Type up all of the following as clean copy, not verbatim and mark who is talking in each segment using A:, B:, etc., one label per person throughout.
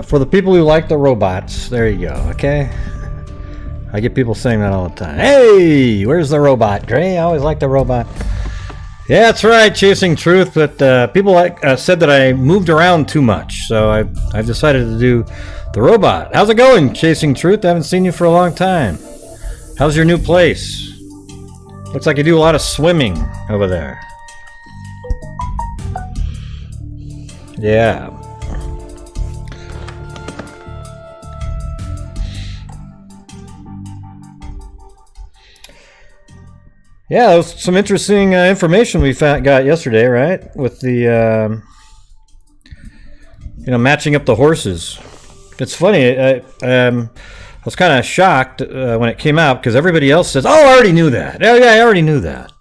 A: For the people who like the robots, there you go, okay? I get people saying that all the time. Hey, where's the robot, Dre? I always like the robot. Yeah, that's right, Chasing Truth, but people said that I moved around too much, so I've decided to do the robot. How's it going, Chasing Truth? I haven't seen you for a long time. How's your new place? Looks like you do a lot of swimming over there. Yeah. Yeah, that was some interesting information we got yesterday, right? With the, matching up the horses. It's funny, I was kind of shocked when it came out because everybody else says, "Oh, I already knew that." Oh, yeah, I already knew that.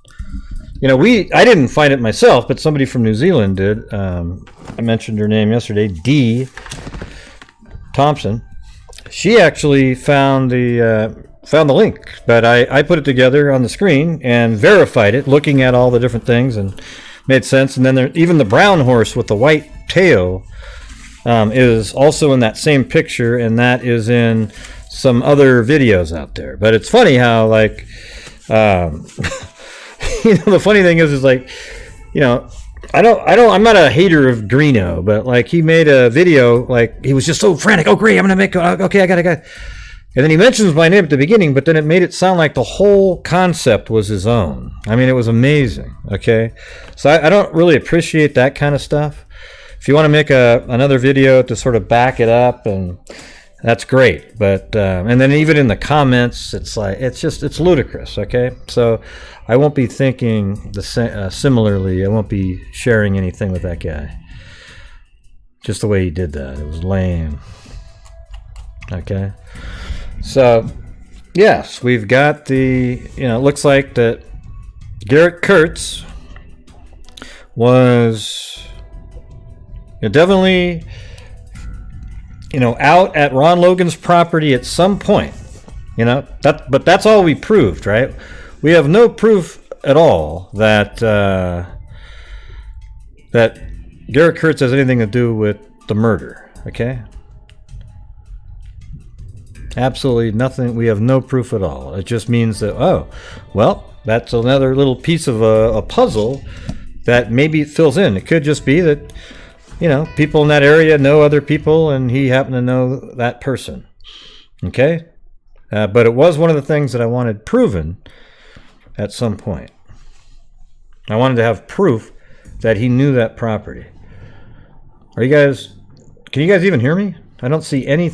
A: I didn't find it myself, but somebody from New Zealand did. I mentioned her name yesterday, Dee Thompson. She actually found the link, but I put it together on the screen and verified it, looking at all the different things, and made sense. And then even the brown horse with the white tail is also in that same picture, and that is in some other videos out there. But it's funny how, like, the funny thing is like, I'm not a hater of Greeno, but like he made a video, like he was just so frantic. Oh, great, I'm gonna make. Okay, I got it. And then he mentions my name at the beginning, but then it made it sound like the whole concept was his own. I mean, it was amazing, okay? So I don't really appreciate that kind of stuff. If you want to make another video to sort of back it up, and that's great. But and then even in the comments, it's like, it's ludicrous, okay? So I won't be thinking similarly. I won't be sharing anything with that guy. Just the way he did that. It was lame, okay? So, yes, we've got it looks like that Derick Kurtz was definitely, out at Ron Logan's property at some point, but that's all we proved, right? We have no proof at all that Derick Kurtz has anything to do with the murder, okay? Absolutely nothing. We have no proof at all. It just means that, oh, well, that's another little piece of a puzzle that maybe it fills in. It could just be that, people in that area know other people and he happened to know that person. Okay? But it was one of the things that I wanted proven at some point. I wanted to have proof that he knew that property. Can you guys even hear me? I don't see any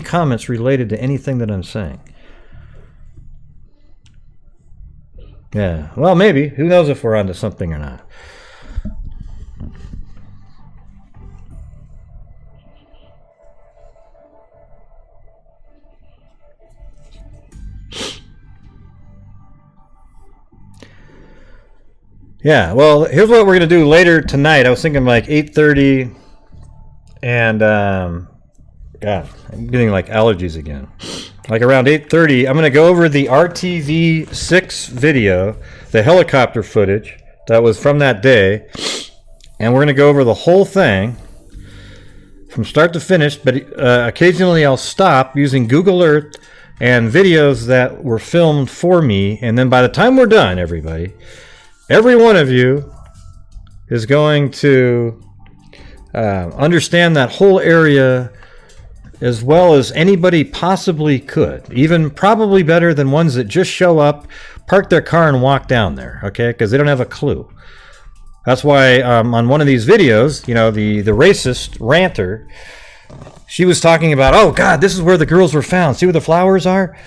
A: comments related to anything that I'm saying. Yeah, well, maybe. Who knows if we're onto something or not. Yeah, well, here's what we're going to do later tonight. I was thinking like 8:30 and... God, I'm getting like allergies again. Like around 8:30, I'm going to go over the RTV6 video, the helicopter footage that was from that day, and we're going to go over the whole thing from start to finish, but occasionally I'll stop using Google Earth and videos that were filmed for me, and then by the time we're done, every one of you is going to understand that whole area as well as anybody possibly could, even probably better than ones that just show up, park their car, and walk down there, okay? Because they don't have a clue. That's why on one of these videos, the racist ranter, she was talking about, oh, God, this is where the girls were found. See where the flowers are?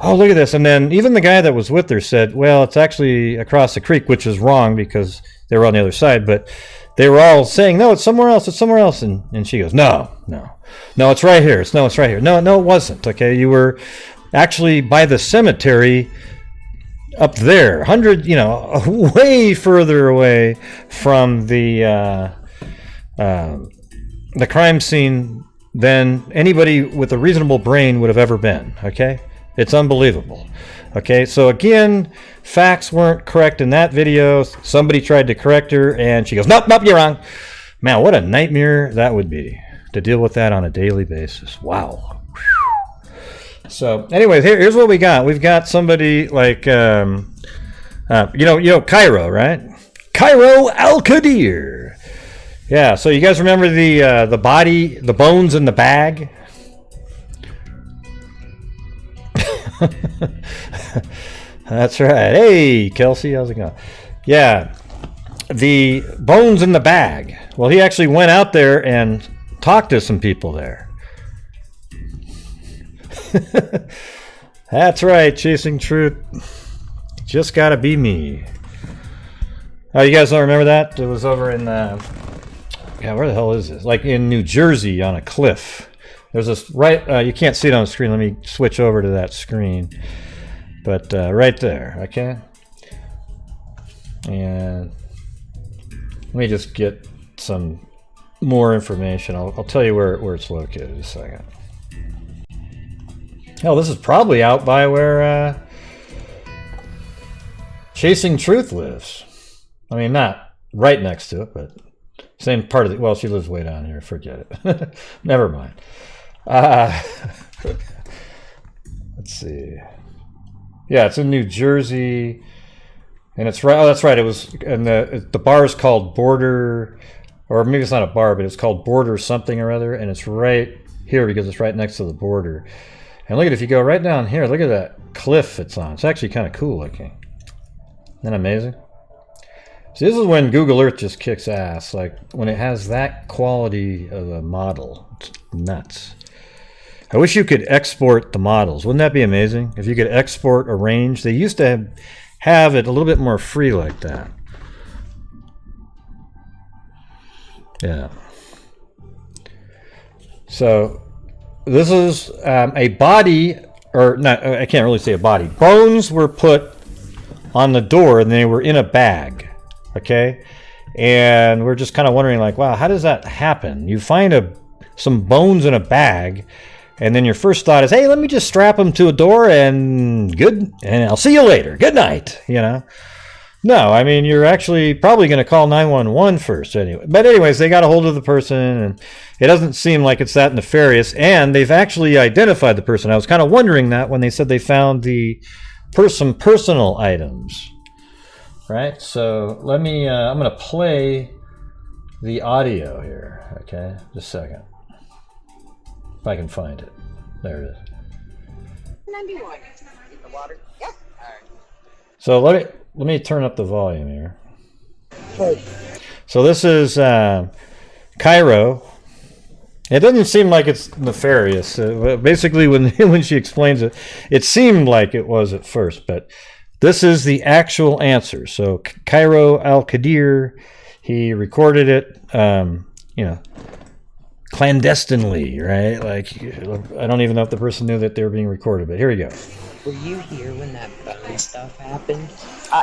A: Oh, look at this. And then even the guy that was with her said, well, it's actually across the creek, which is wrong because they were on the other side. But they were all saying, no, it's somewhere else. It's somewhere else. And she goes, no, it's right here. It's right here. No, it wasn't. Okay. You were actually by the cemetery up there, 100, way further away from the crime scene than anybody with a reasonable brain would have ever been. Okay. It's unbelievable. Okay, so again, facts weren't correct in that video. Somebody tried to correct her, and she goes, nope, you're wrong. Man, what a nightmare that would be. to deal with that on a daily basis. Wow. So, anyways, here's what we got. We've got somebody like, Cairo, right? Cairo Al-Qadir. Yeah. So you guys remember the body, the bones in the bag? That's right. Hey, Kelsey, how's it going? Yeah, the bones in the bag. Well, he actually went out there and talked to some people there. That's right, Chasing Truth. Just gotta be me. Oh, you guys don't remember that? It was over in, where the hell is this? Like in New Jersey on a cliff. There's this you can't see it on the screen. Let me switch over to that screen. But right there, okay? And let me just get some more information. I'll tell you where it's located in a second. Hell, this is probably out by where Chasing Truth lives. I mean, not right next to it, but same part of the... Well, she lives way down here. Forget it. Never mind. Let's see. Yeah, it's in New Jersey, and it's right. Oh, that's right. It was, and the bar is called Border, or maybe it's not a bar, but it's called Border something or other, and it's right here because it's right next to the border. And look at, if you go right down here, look at that cliff it's on. It's actually kind of cool looking. Isn't that amazing? See, this is when Google Earth just kicks ass. Like when it has that quality of a model, it's nuts. I wish you could export the models. Wouldn't that be amazing? If you could export a range. They used to have it a little bit more free like that. Yeah. So this is a body, or not, I can't really say a body. Bones were put on the door and they were in a bag. Okay? And we're just kind of wondering like, wow, how does that happen? You find some bones in a bag, and then your first thought is, hey, let me just strap them to a door and I'll see you later. Good night, No, I mean, you're actually probably going to call 911 first anyway. But anyways, they got a hold of the person, and it doesn't seem like it's that nefarious, and they've actually identified the person. I was kind of wondering that when they said they found some personal items. Right? So let me, I'm going to play the audio here. Okay? Just a second. If I can find it. There it is.
B: 91. The water? Yep. All right.
A: So let me turn up the volume here.
B: Okay.
A: So this is Cairo. It doesn't seem like it's nefarious. Basically, when she explains it, it seemed like it was at first, but this is the actual answer. So Cairo Al-Qadir, he recorded it, clandestinely, right? Like, I don't even know if the person knew that they were being recorded, but here we go.
B: Were you here when that bone stuff happened?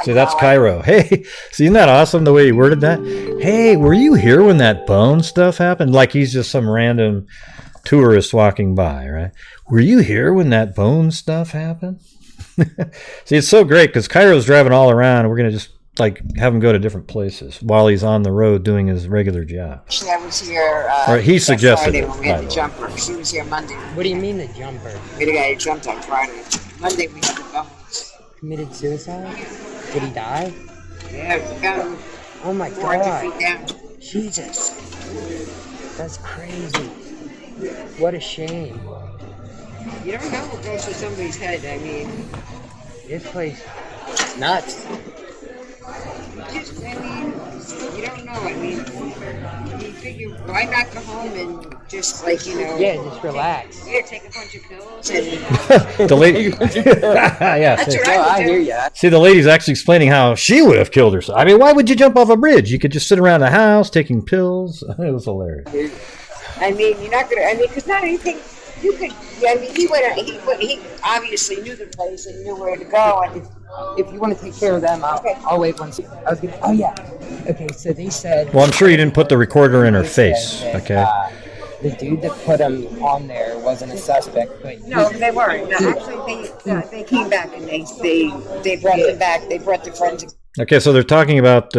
A: See, that's Cairo. Hey, see, isn't that awesome the way he worded that? Hey, were you here when that bone stuff happened? Like he's just some random tourist walking by, right? Were you here when that bone stuff happened? See, it's so great because Cairo's driving all around, and we're going to just have him go to different places while he's on the road doing his regular job.
C: Actually, I was here.
A: Or he suggested
C: Friday
A: it.
C: when we had the jumper. She was here Monday.
B: What do you mean the jumper?
C: We had a guy who jumped on Friday. Monday we had the bones.
B: Committed suicide? Did he die?
C: Yeah, we got him
B: Oh my
C: 400
B: god.
C: feet down.
B: Jesus. That's crazy. What a shame.
C: You don't know what goes through somebody's head. I mean,
B: This place is nuts.
C: you don't know. I mean, you figure, why not go home and just
B: Yeah, just relax.
C: take a bunch of pills and...
A: The lady, yeah.
C: That's
A: See,
C: what I would do.
B: hear ya.
A: see, the lady's actually explaining how she would have killed herself. I mean, why would you jump off a bridge? You could just sit around the house taking pills. It was hilarious.
C: I mean, you're not gonna. Because not anything. You could. I mean, he obviously knew the place and knew where to go. And
B: If you want to take care of them, I'll wait one second. I was gonna. Oh yeah. Okay, so they said.
A: Well, I'm sure you didn't put the recorder in her face,
B: that,
A: okay?
B: The dude that put him on there wasn't a suspect, but
C: no, they weren't. No, actually, they came back and they brought them back. They brought the forensic.
A: Okay, so they're talking about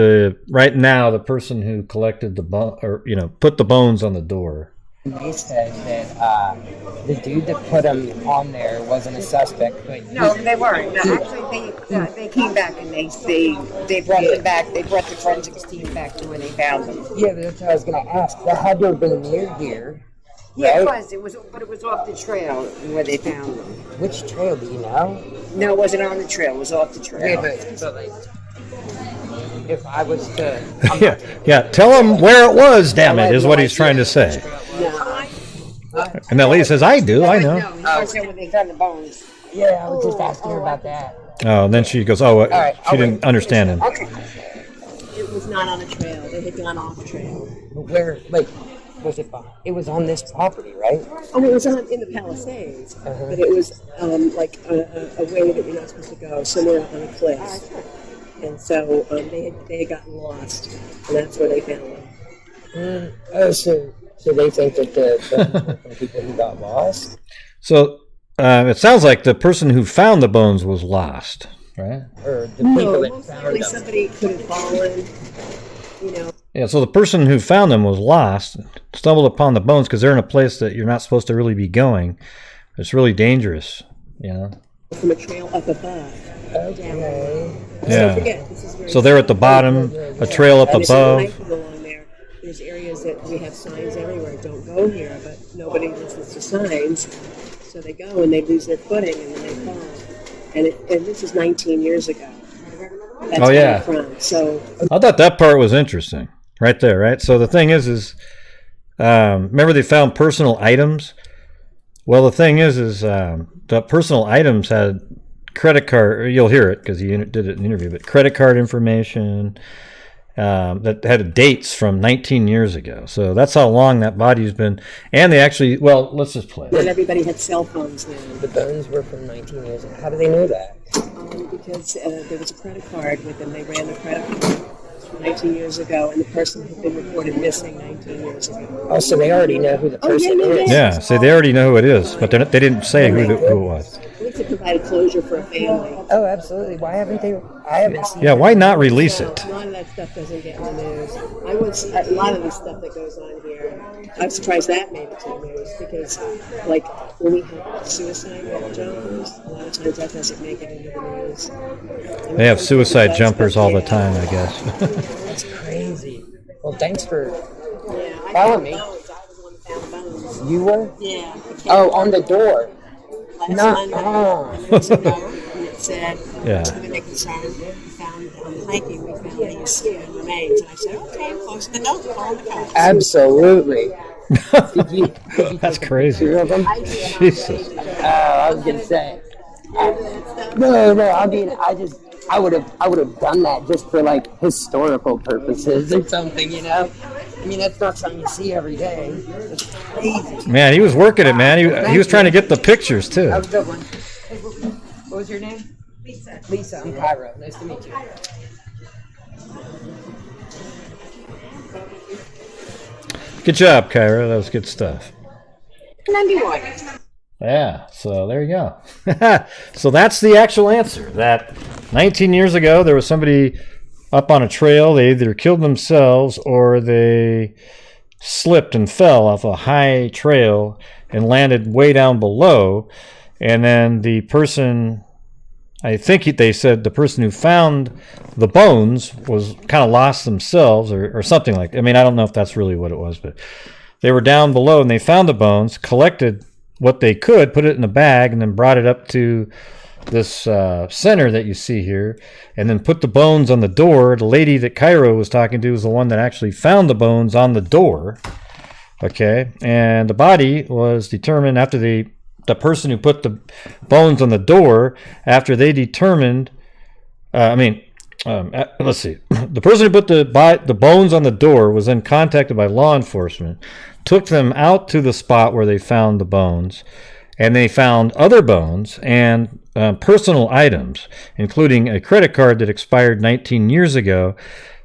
A: right now the person who collected the bone, or put the bones on the door.
B: They said that the dude that put him on there wasn't a suspect, but
C: No, they weren't. No, actually, they came back and they brought them back. They brought the forensics team back to when they found them.
B: yeah, but that's what I was gonna ask. That had to have been near here.
C: Yeah,
B: right?
C: it was, but it was off the trail where they found them.
B: Which trail do you know?
C: No, it wasn't on the trail. It was off the trail.
B: Yeah, but like, if I was to,
A: Yeah. Tell him where it was. Damn it, is what he's trying to say.
C: No,
A: And that lady says, "I do. I know."
C: no, he was there when they found the bones.
B: yeah, I was just asking her about that.
A: Oh, and then she goes, "Oh,
B: right,
A: she didn't understand him."
C: Okay.
D: It was not on a trail. They had gone off trail.
B: But where, like, was it? It was on this property, right?
D: Oh, it was in the Palisades, but it was like a way that you're not supposed to go, somewhere up on a cliff. And so they had gotten lost, and that's where they found them.
B: Oh, so they think that the people who got lost.
A: So it sounds like the person who found the bones was lost, right?
B: Or the people
D: No,
B: that
D: most
B: found
D: likely
B: them.
D: somebody could have fallen, you know.
A: Yeah, so the person who found them was lost, stumbled upon the bones because they're in a place that you're not supposed to really be going. It's really dangerous, you know?
D: From a trail up above.
B: Okay.
D: Don't
A: Yeah.
D: forget, this is very
A: So they're at the bottom, a trail up
D: and there's no
A: above.
D: hiking along there. There's areas that we have signs everywhere, don't go here, but nobody listens to signs. So they go and they lose their footing and then they fall. And this is 19 years ago. That's
A: Oh,
D: where
A: yeah.
D: they're from. So
A: I thought that part was interesting, right there, right? So the thing is remember they found personal items? Well, the thing is the personal items had credit card, you'll hear it because he did it in an interview, but credit card information that had dates from 19 years ago. So that's how long that body's been. And they actually, well, let's just play.
D: and everybody had cell phones then.
B: The bones were from 19 years ago. How do they know that?
D: Because there was a credit card with them. They ran the credit card 19 years ago, and the person had been reported missing 19 years ago.
B: Oh, so they already know who the person is.
A: Yeah, so they already know who it is, but they didn't say who it was.
D: I think to provide closure for a family.
B: Oh, absolutely. Why haven't they? I haven't seen.
A: Yeah, why not release it?
D: A lot of that stuff doesn't get in the news. A lot of the stuff that goes on here, I'm surprised that made it to the news because, like, when we have suicide jumpers, a lot of times that doesn't make it into the news.
A: They have suicide jumpers all the time, I guess.
B: That's crazy. Well, thanks for.
D: Yeah, I
B: Follow
D: found
B: me.
D: bones. I was the one that found bones.
B: You were?
D: Yeah.
B: Oh, on the door.
D: Last
B: No.
D: Monday,
B: Oh.
D: and there was a note, and it said,
A: Yeah.
D: to the concern, we found hiking, we found these human remains. And I said, okay, close the note, call the cops.
B: Absolutely. Did you
A: That's
B: take a
A: crazy.
B: picture of them?
D: I did.
A: Jesus.
B: I was gonna say. No. I mean, I would have done that just for like historical purposes or something, you know. I mean, that's not something you see every day. It's crazy.
A: Man, he was working it, man. He was trying to get the pictures, too.
B: That was a good one. What was your name? Lisa. Lisa, I'm Cairo. Nice to meet you.
A: Good job, Cairo. That was good stuff.
C: 91.
A: Yeah, so there you go. So that's the actual answer. That 19 years ago, there was somebody up on a trail. They either killed themselves or they slipped and fell off a high trail and landed way down below. And then the person, I think they said the person who found the bones was kind of lost themselves or something like that. I mean, I don't know if that's really what it was, but they were down below and they found the bones, collected what they could, put it in a bag, and then brought it up to this center that you see here, and then put the bones on the door. The lady that Cairo was talking to was the one that actually found the bones on the door. Okay, and the body was determined after the person who put the bones on the door, after they determined, let's see, the person who put the bones on the door was then contacted by law enforcement, took them out to the spot where they found the bones, and they found other bones and personal items, including a credit card that expired 19 years ago.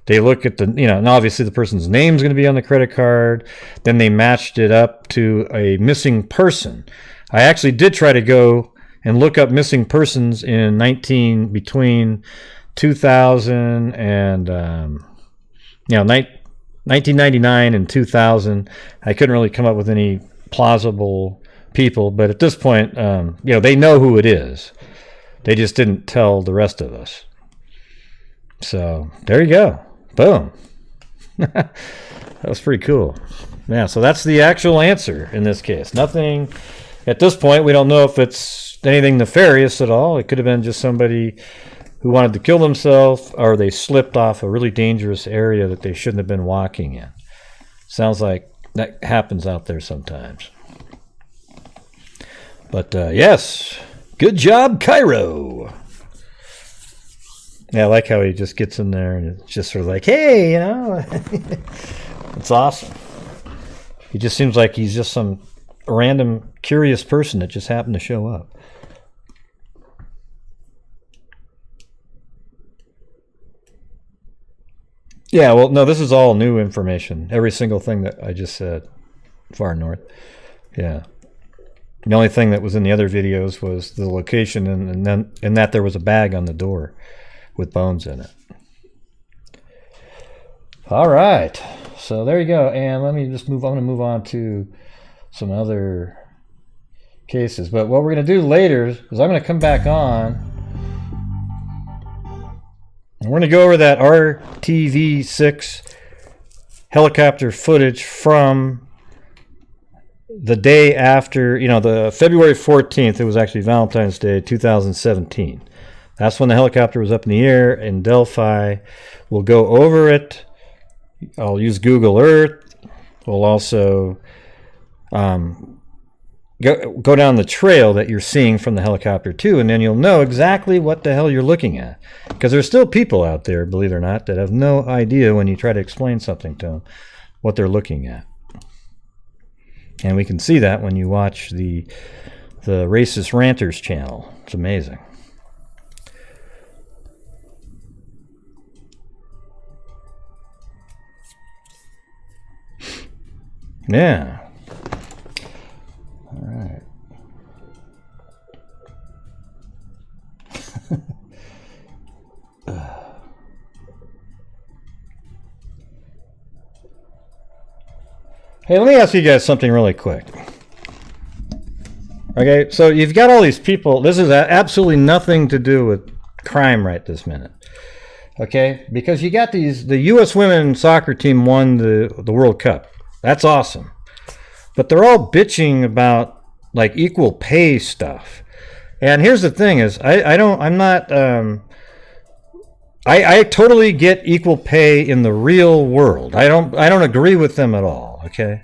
A: They look at and obviously the person's name is going to be on the credit card. Then they matched it up to a missing person. I actually did try to go and look up missing persons between 2000 and 1999 and 2000, I couldn't really come up with any plausible people, but at this point, they know who it is. They just didn't tell the rest of us. So there you go. Boom. That was pretty cool. Yeah, so that's the actual answer in this case. Nothing, at this point, we don't know if it's anything nefarious at all. It could have been just somebody who wanted to kill themselves, or they slipped off a really dangerous area that they shouldn't have been walking in. Sounds like that happens out there sometimes. But yes, good job, Cairo. Yeah, I like how he just gets in there and it's just sort of like, hey, it's awesome. He just seems like he's just some random curious person that just happened to show up. Yeah, well, no, this is all new information. Every single thing that I just said, far north. Yeah. The only thing that was in the other videos was the location and that there was a bag on the door with bones in it. All right. So there you go. And let me just move on. I'm going to move on to some other cases. But what we're going to do later is I'm going to come back on. And we're going to go over that RTV6 helicopter footage from the day after, the February 14th. It was actually Valentine's Day, 2017. That's when the helicopter was up in the air in Delphi. We'll go over it. I'll use Google Earth. We'll also go down the trail that you're seeing from the helicopter too, and then you'll know exactly what the hell you're looking at. Because there's still people out there, believe it or not, that have no idea when you try to explain something to them what they're looking at. And we can see that when you watch the Racist Ranters channel. It's amazing. Yeah. All right. Hey, let me ask you guys something really quick. Okay, so you've got all these people. This is absolutely nothing to do with crime right this minute. Okay, because you got the U.S. women's soccer team won the World Cup. That's awesome. But they're all bitching about like equal pay stuff. And here's the thing is I totally get equal pay in the real world. I don't agree with them at all, okay?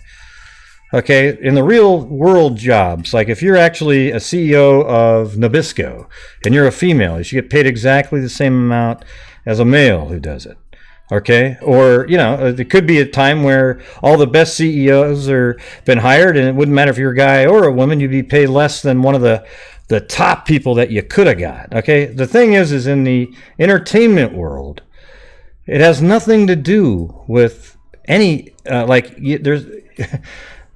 A: Okay, in the real world jobs, like if you're actually a CEO of Nabisco and you're a female, you should get paid exactly the same amount as a male who does it. Okay, or there could be a time where all the best CEOs are been hired, and it wouldn't matter if you're a guy or a woman, you'd be paid less than one of the top people that you could have got. Okay, the thing is in the entertainment world, it has nothing to do with any there's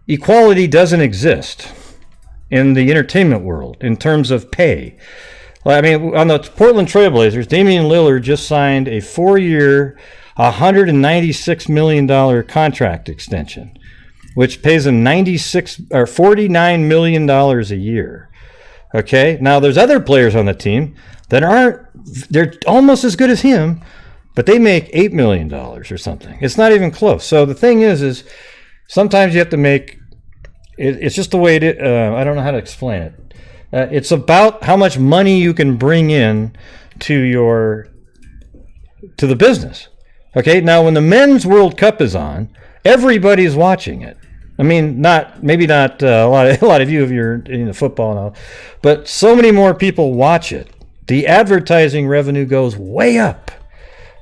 A: equality doesn't exist in the entertainment world in terms of pay. I mean, on the Portland Trailblazers, Damian Lillard just signed a 4-year, $196 million contract extension, which pays him $49 million a year. Okay, now there's other players on the team that they're almost as good as him, but they make $8 million or something. It's not even close. So the thing is sometimes you have to make it's just the way it is. I don't know how to explain it. It's about how much money you can bring in to the business. Okay, now when the men's World Cup is on, everybody's watching it. I mean, maybe not a lot of you if you're into football and all, but so many more people watch it. The advertising revenue goes way up.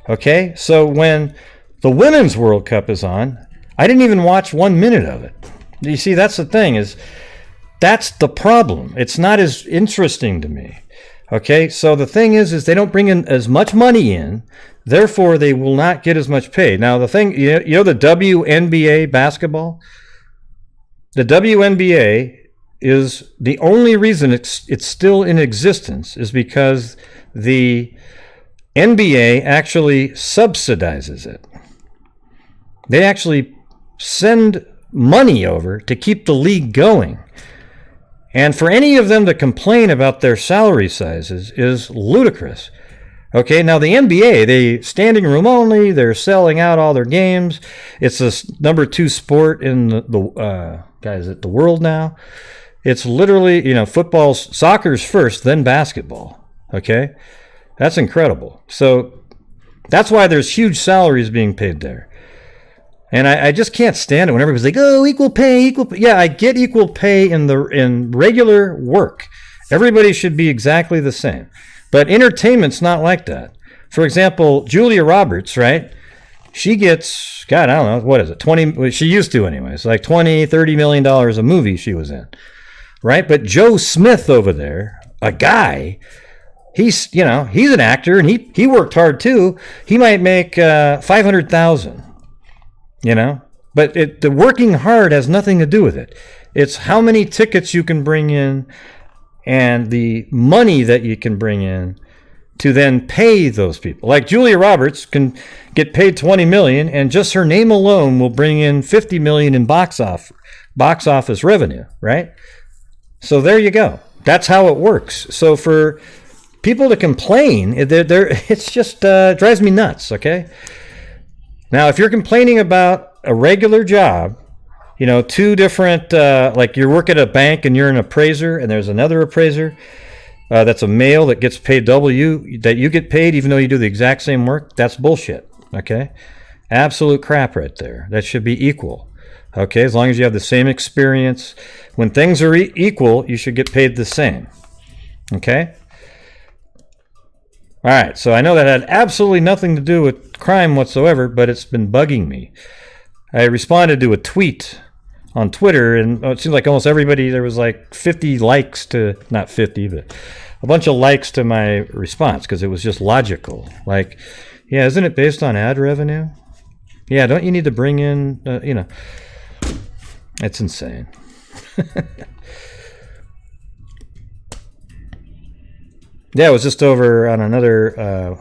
A: Okay, so when the women's World Cup is on, I didn't even watch 1 minute of it. You see, that's the thing that's the problem. It's not as interesting to me. Okay, so the thing is they don't bring in as much money in, therefore they will not get as much pay. Now the thing, the WNBA basketball, the WNBA is the only reason it's still in existence is because the NBA actually subsidizes it. They actually send money over to keep the league going. And for any of them to complain about their salary sizes is ludicrous. Okay, now the NBA, they standing room only, they're selling out all their games. It's the number 2 sport in the world now. It's literally, soccer's first, then basketball. Okay, that's incredible. So that's why there's huge salaries being paid there. And I just can't stand it when everybody's like, oh, equal pay, equal pay. Yeah, I get equal pay in regular work. Everybody should be exactly the same. But entertainment's not like that. For example, Julia Roberts, right? She gets, God, I don't know, what is it? 20, she used to anyways, like $20-30 million a movie she was in, right? But Joe Smith over there, a guy, he's an actor and he worked hard too. He might make $500,000, but the working hard has nothing to do with it. It's how many tickets you can bring in and the money that you can bring in to then pay those people. Like Julia Roberts can get paid $20 million, and just her name alone will bring in $50 million in box office revenue, right? So there you go. That's how it works. So for people to complain, it's just drives me nuts. Okay. Now, if you're complaining about a regular job, 2 different, like you work at a bank and you're an appraiser and there's another appraiser that's a male that gets paid double that you get paid even though you do the exact same work, that's bullshit, okay? Absolute crap right there. That should be equal, okay? As long as you have the same experience. When things are equal, you should get paid the same, okay? All right, so I know that had absolutely nothing to do with crime whatsoever, but it's been bugging me. I responded to a tweet on Twitter, and it seems like almost everybody, there was like 50 likes to, not 50, but a bunch of likes to my response because it was just logical. Like, yeah, isn't it based on ad revenue? Yeah, don't you need to bring in, it's insane. Yeah, I was just over on another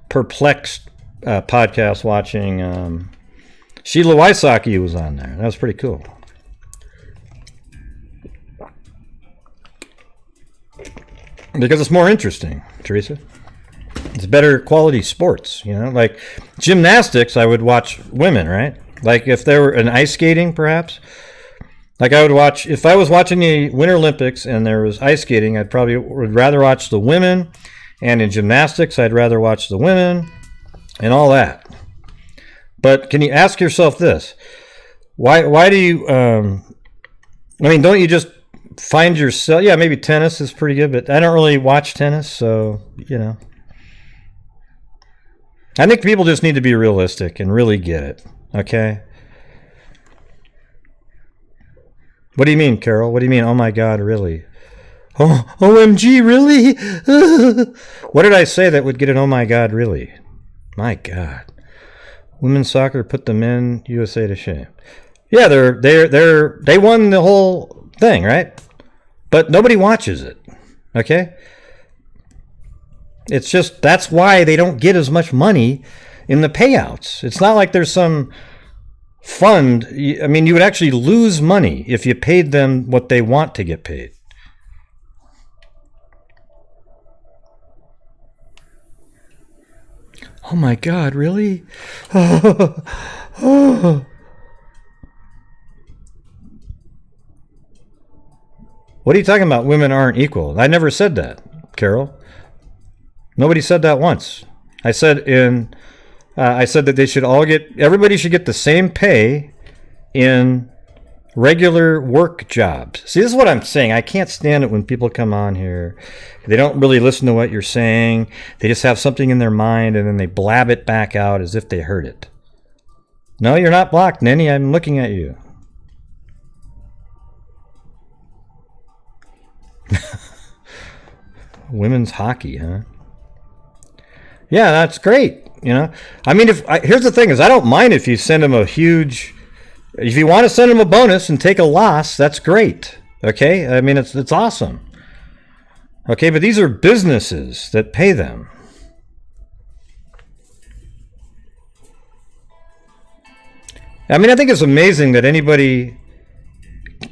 A: perplexed podcast watching Sheila Wysocki was on there. That was pretty cool. Because it's more interesting, Teresa. It's better quality sports, like gymnastics. I would watch women, right? Like if there were an ice skating, perhaps. Like I would watch, if I was watching the Winter Olympics and there was ice skating, I'd probably would rather watch the women. And in gymnastics, I'd rather watch the women and all that. But can you ask yourself this? Why do you, don't you just find yourself, yeah, maybe tennis is pretty good, but I don't really watch tennis, so, I think people just need to be realistic and really get it, okay? What do you mean, Carol? What do you mean, oh my God, really? Oh, OMG, really? What did I say that would get an oh my God, really? My God. Women's soccer put the men USA to shame. Yeah, they won the whole thing, right? But nobody watches it. Okay? It's just that's why they don't get as much money in the payouts. It's not like there's some fund. I mean, you would actually lose money if you paid them what they want to get paid. Oh my God, really? What are you talking about? Women aren't equal. I never said that, Carol. Nobody said that once. I said that everybody should get the same pay in regular work jobs. See, this is what I'm saying. I can't stand it when people come on here. They don't really listen to what you're saying. They just have something in their mind and then they blab it back out as if they heard it. No, you're not blocked, Nenny. I'm looking at you. Women's hockey, huh? Yeah, that's great. I mean, here's the thing is I don't mind if you send them if you want to send them a bonus and take a loss, that's great. Okay? I mean, it's awesome. Okay, but these are businesses that pay them. I mean, I think it's amazing that anybody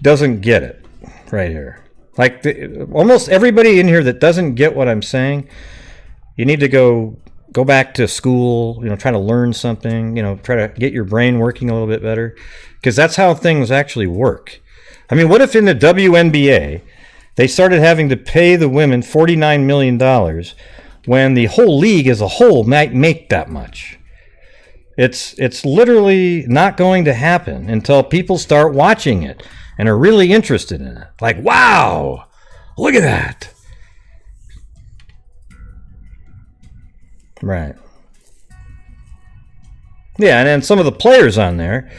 A: doesn't get it right here. Like, almost everybody in here that doesn't get what I'm saying, you need to go back to school, try to learn something, try to get your brain working a little bit better, because that's how things actually work. I mean, what if in the WNBA, they started having to pay the women $49 million when the whole league as a whole might make that much? It's literally not going to happen until people start watching it and are really interested in it. Like, wow, look at that. Right. Yeah, and then some of the players on there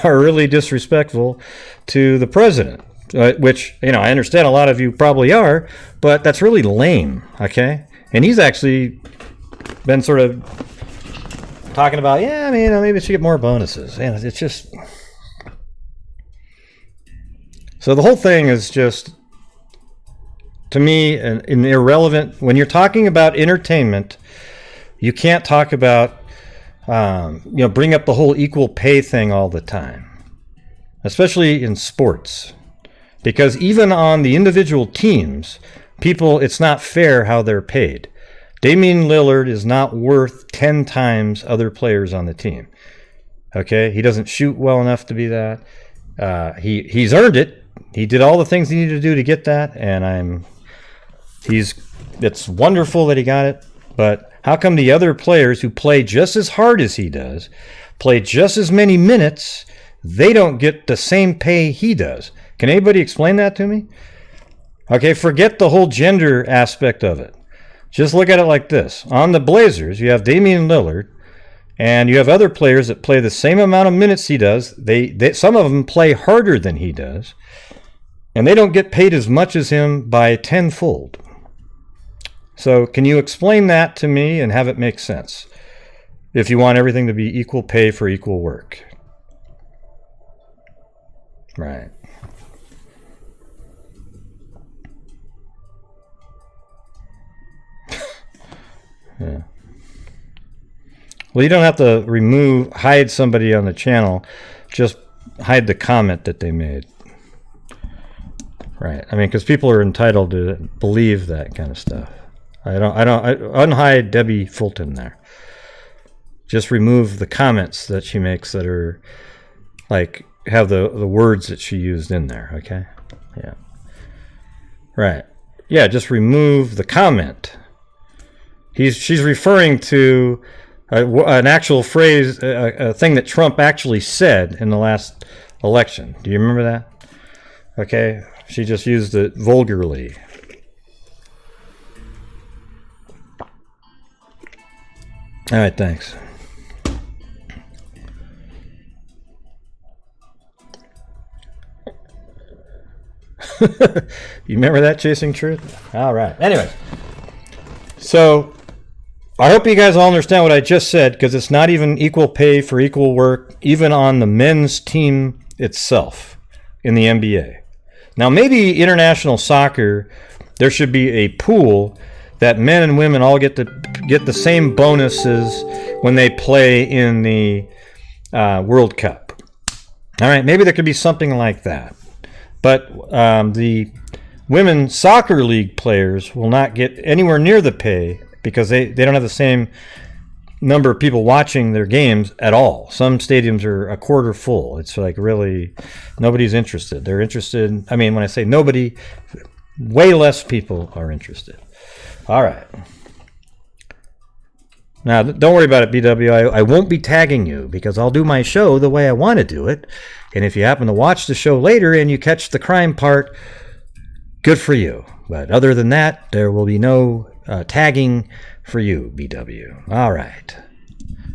A: are really disrespectful to the president, which, I understand a lot of you probably are, but that's really lame, okay? And he's actually been sort of talking about, maybe we should get more bonuses. And it's just... So the whole thing is just, to me, an irrelevant... When you're talking about entertainment, you can't talk about, bring up the whole equal pay thing all the time. Especially in sports. Because even on the individual teams, it's not fair how they're paid. Damian Lillard is not worth 10 times other players on the team. Okay? He doesn't shoot well enough to be that. He's earned it. He did all the things he needed to do to get that, and it's wonderful that he got it, but how come the other players who play just as hard as he does, play just as many minutes, they don't get the same pay he does? Can anybody explain that to me? Okay, forget the whole gender aspect of it. Just look at it like this. On the Blazers, you have Damian Lillard, and you have other players that play the same amount of minutes he does. Some of them play harder than he does, and they don't get paid as much as him by tenfold. So can you explain that to me and have it make sense? If you want everything to be equal pay for equal work. Right. Yeah. Well, you don't have to hide somebody on the channel. Just hide the comment that they made. Right. I mean, because people are entitled to believe that kind of stuff. I unhide Debbie Fulton there. Just remove the comments that she makes that are like have the words that she used in there. Okay. Yeah. Right. Yeah. Just remove the comment. She's referring to an actual phrase, a thing that Trump actually said in the last election. Do you remember that? Okay. She just used it vulgarly. All right, thanks. You remember that, Chasing Truth? All right. Anyways, so I hope you guys all understand what I just said, because it's not even equal pay for equal work, even on the men's team itself in the NBA. Now, maybe international soccer, there should be a pool that men and women all get the same bonuses when they play in the World Cup. All right, maybe there could be something like that. But the women's soccer league players will not get anywhere near the pay because they don't have the same number of people watching their games at all. Some stadiums are a quarter full. It's like really nobody's interested. They're interested. I mean, when I say nobody, way less people are interested. All right. Now, don't worry about it, BW. I won't be tagging you because I'll do my show the way I want to do it. And if you happen to watch the show later and you catch the crime part, good for you. But other than that, there will be no tagging for you, BW. All right.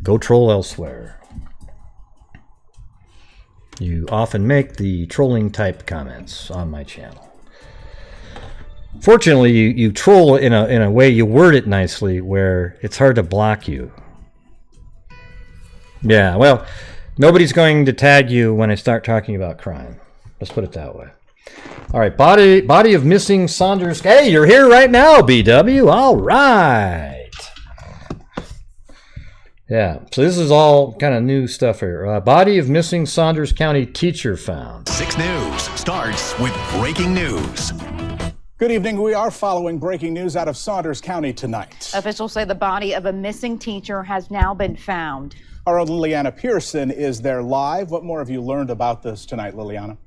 A: Go troll elsewhere. You often make the trolling type comments on my channel. Fortunately, you troll in a way, you word it nicely where it's hard to block you. Yeah, well, nobody's going to tag you when I start talking about crime. Let's put it that way. All right, body of missing Saunders. Hey, you're here right now, BW. All right. Yeah, so this is all kind of new stuff here. Body of missing Saunders County teacher found.
E: 6 News starts with breaking news.
F: Good evening. We are following breaking news out of Saunders County tonight.
G: Officials say the body of a missing teacher has now been found.
F: Our own Liliana Pearson is there live. What more have you learned about this tonight, Liliana?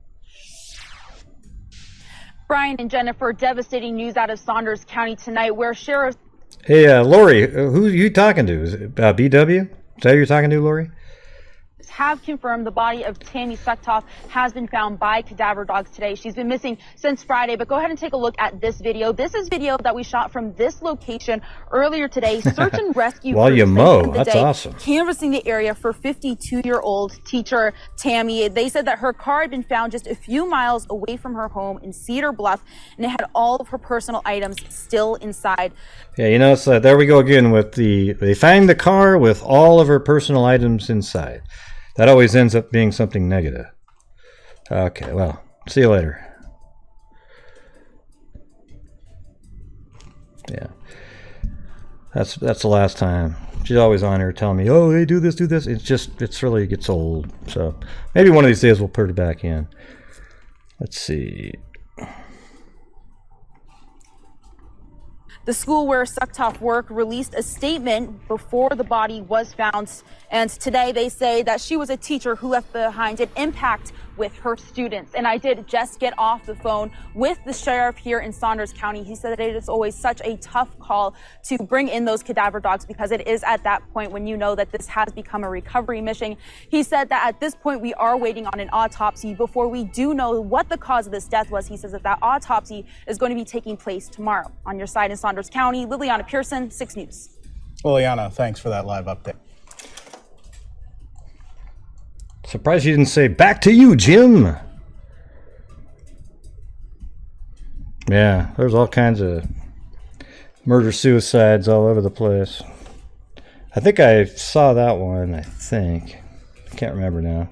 H: Brian and Jennifer, devastating news out of Saunders County tonight where sheriffs...
A: Hey, Lori, who are you talking to? Is it BW? Is that who you're talking to, Lori?
H: have confirmed the body of Tammy Sucktoff has been found by cadaver dogs today. She's been missing since Friday, but go ahead and take a look at this video. This is video that we shot from this location earlier today. Search and rescue
A: while you mow. That's
H: day,
A: awesome.
H: Canvassing the area for 52-year-old teacher Tammy. They said that her car had been found just a few miles away from her home in Cedar Bluff, and it had all of her personal items still inside.
A: Yeah, you know, so there we go again with they find the car with all of her personal items inside. That always ends up being something negative. Okay, well, see you later. Yeah, that's the last time. She's always on here telling me, "Oh, hey, do this, do this." It's really gets old. So maybe one of these days we'll put her back in. Let's see.
H: The school where Sucktoff worked released a statement before the body was found, and today they say that she was a teacher who left behind an impact with her students. And I did just get off the phone with the sheriff here in Saunders County. He said that it is always such a tough call to bring in those cadaver dogs because it is at that point when you know that this has become a recovery mission. He said that at this point we are waiting on an autopsy before we do know what the cause of this death was. He says that that autopsy is going to be taking place tomorrow. On your side in Saunders County, Liliana Pearson, 6 News.
F: Liliana, thanks for that live update.
A: Surprised you didn't say, "Back to you, Jim." Yeah, there's all kinds of murder-suicides all over the place. I think I saw that one, I can't remember now.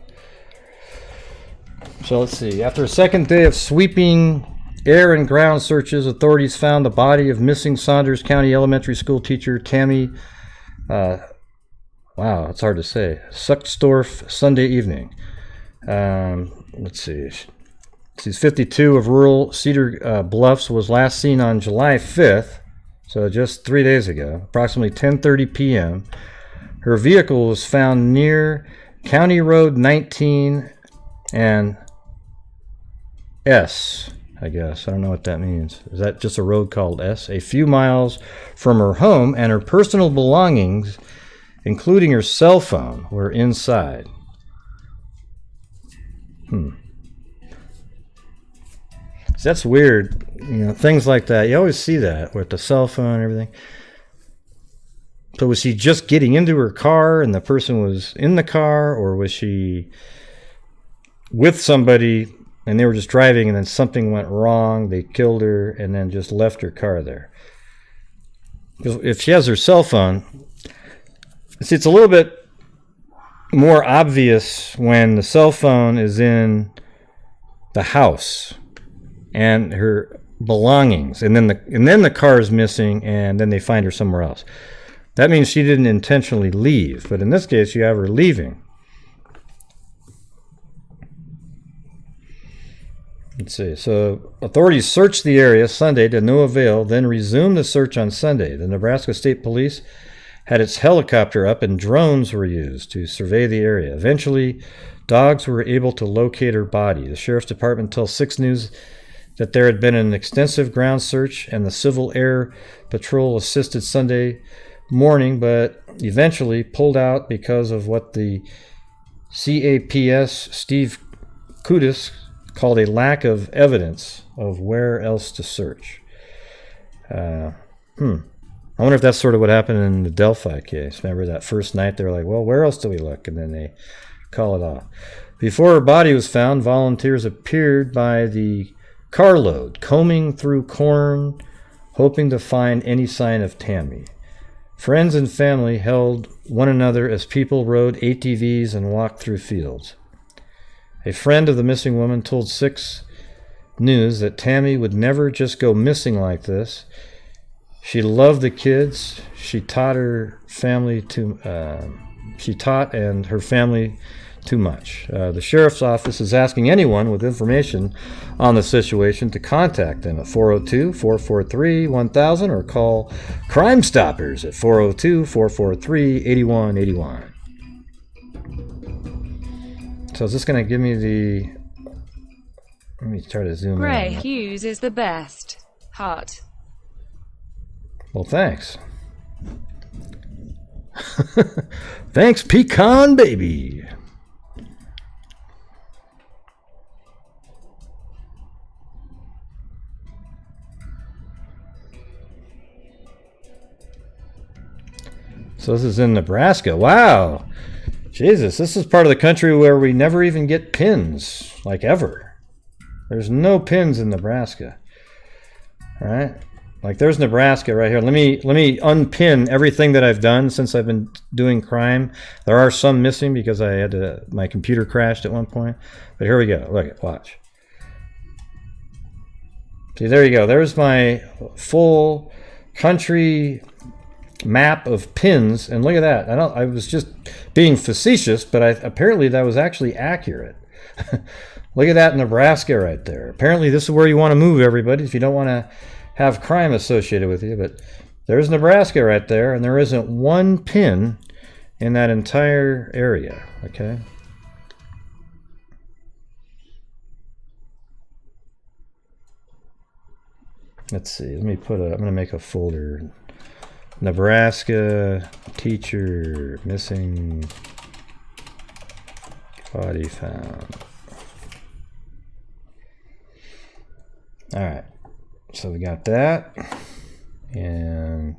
A: So let's see. After a second day of sweeping air and ground searches, authorities found the body of missing Saunders County elementary school teacher Tammy wow, it's hard to say. Sucktoff Sunday evening. Let's see. She's 52 of rural Cedar Bluffs, was last seen on July 5th, so just 3 days ago, approximately 10:30 p.m. Her vehicle was found near County Road 19 and S, I guess. I don't know what that means. Is that just a road called S? A few miles from her home, and her personal belongings, including her cell phone, were inside. So that's weird. You know, things like that. You always see that with the cell phone and everything. So was she just getting into her car and the person was in the car, or was she with somebody and they were just driving and then something went wrong, they killed her and then just left her car there? Because if she has her cell phone, see, it's a little bit more obvious when the cell phone is in the house and her belongings, and then the car is missing, and then they find her somewhere else. That means she didn't intentionally leave, but in this case, you have her leaving. Let's see. So authorities searched the area Sunday to no avail, then resumed the search on Sunday. The Nebraska State Police had its helicopter up and drones were used to survey the area. Eventually, dogs were able to locate her body. The Sheriff's Department tells 6 News that there had been an extensive ground search and the Civil Air Patrol assisted Sunday morning, but eventually pulled out because of what the CAPS Steve Kudis called a lack of evidence of where else to search. I wonder if that's sort of what happened in the Delphi case. Remember that first night they were like, well, where else do we look? And then they call it off. Before her body was found, volunteers appeared by the carload, combing through corn, hoping to find any sign of Tammy. Friends and family held one another as people rode ATVs and walked through fields. A friend of the missing woman told 6 News that Tammy would never just go missing like this. She loved the kids. She taught her family she taught and her family too much. The sheriff's office is asking anyone with information on the situation to contact them at 402-443-1000 or call Crime Stoppers at 402-443-8181. So is this going to give me the... Let me try to zoom
I: Ray
A: in.
I: Hughes is the best. Heart.
A: Well, thanks. Thanks, Pecan Baby. So this is in Nebraska. Wow. Jesus, this is part of the country where we never even get pins, like ever. There's no pins in Nebraska. All right? Like there's Nebraska right here. Let me unpin everything that I've done since I've been doing crime. There are some missing because I had to, my computer crashed at one point. But here we go. Look at, watch. See, there you go. There's my full country map of pins, and look at that. I was just being facetious, but apparently that was actually accurate. Look at that, Nebraska right there. Apparently this is where you want to move, everybody, if you don't want to have crime associated with you. But there's Nebraska right there, and there isn't one pin in that entire area. Okay. Let's see. I'm going to make a folder. Nebraska teacher missing body found. All right, so we got that, and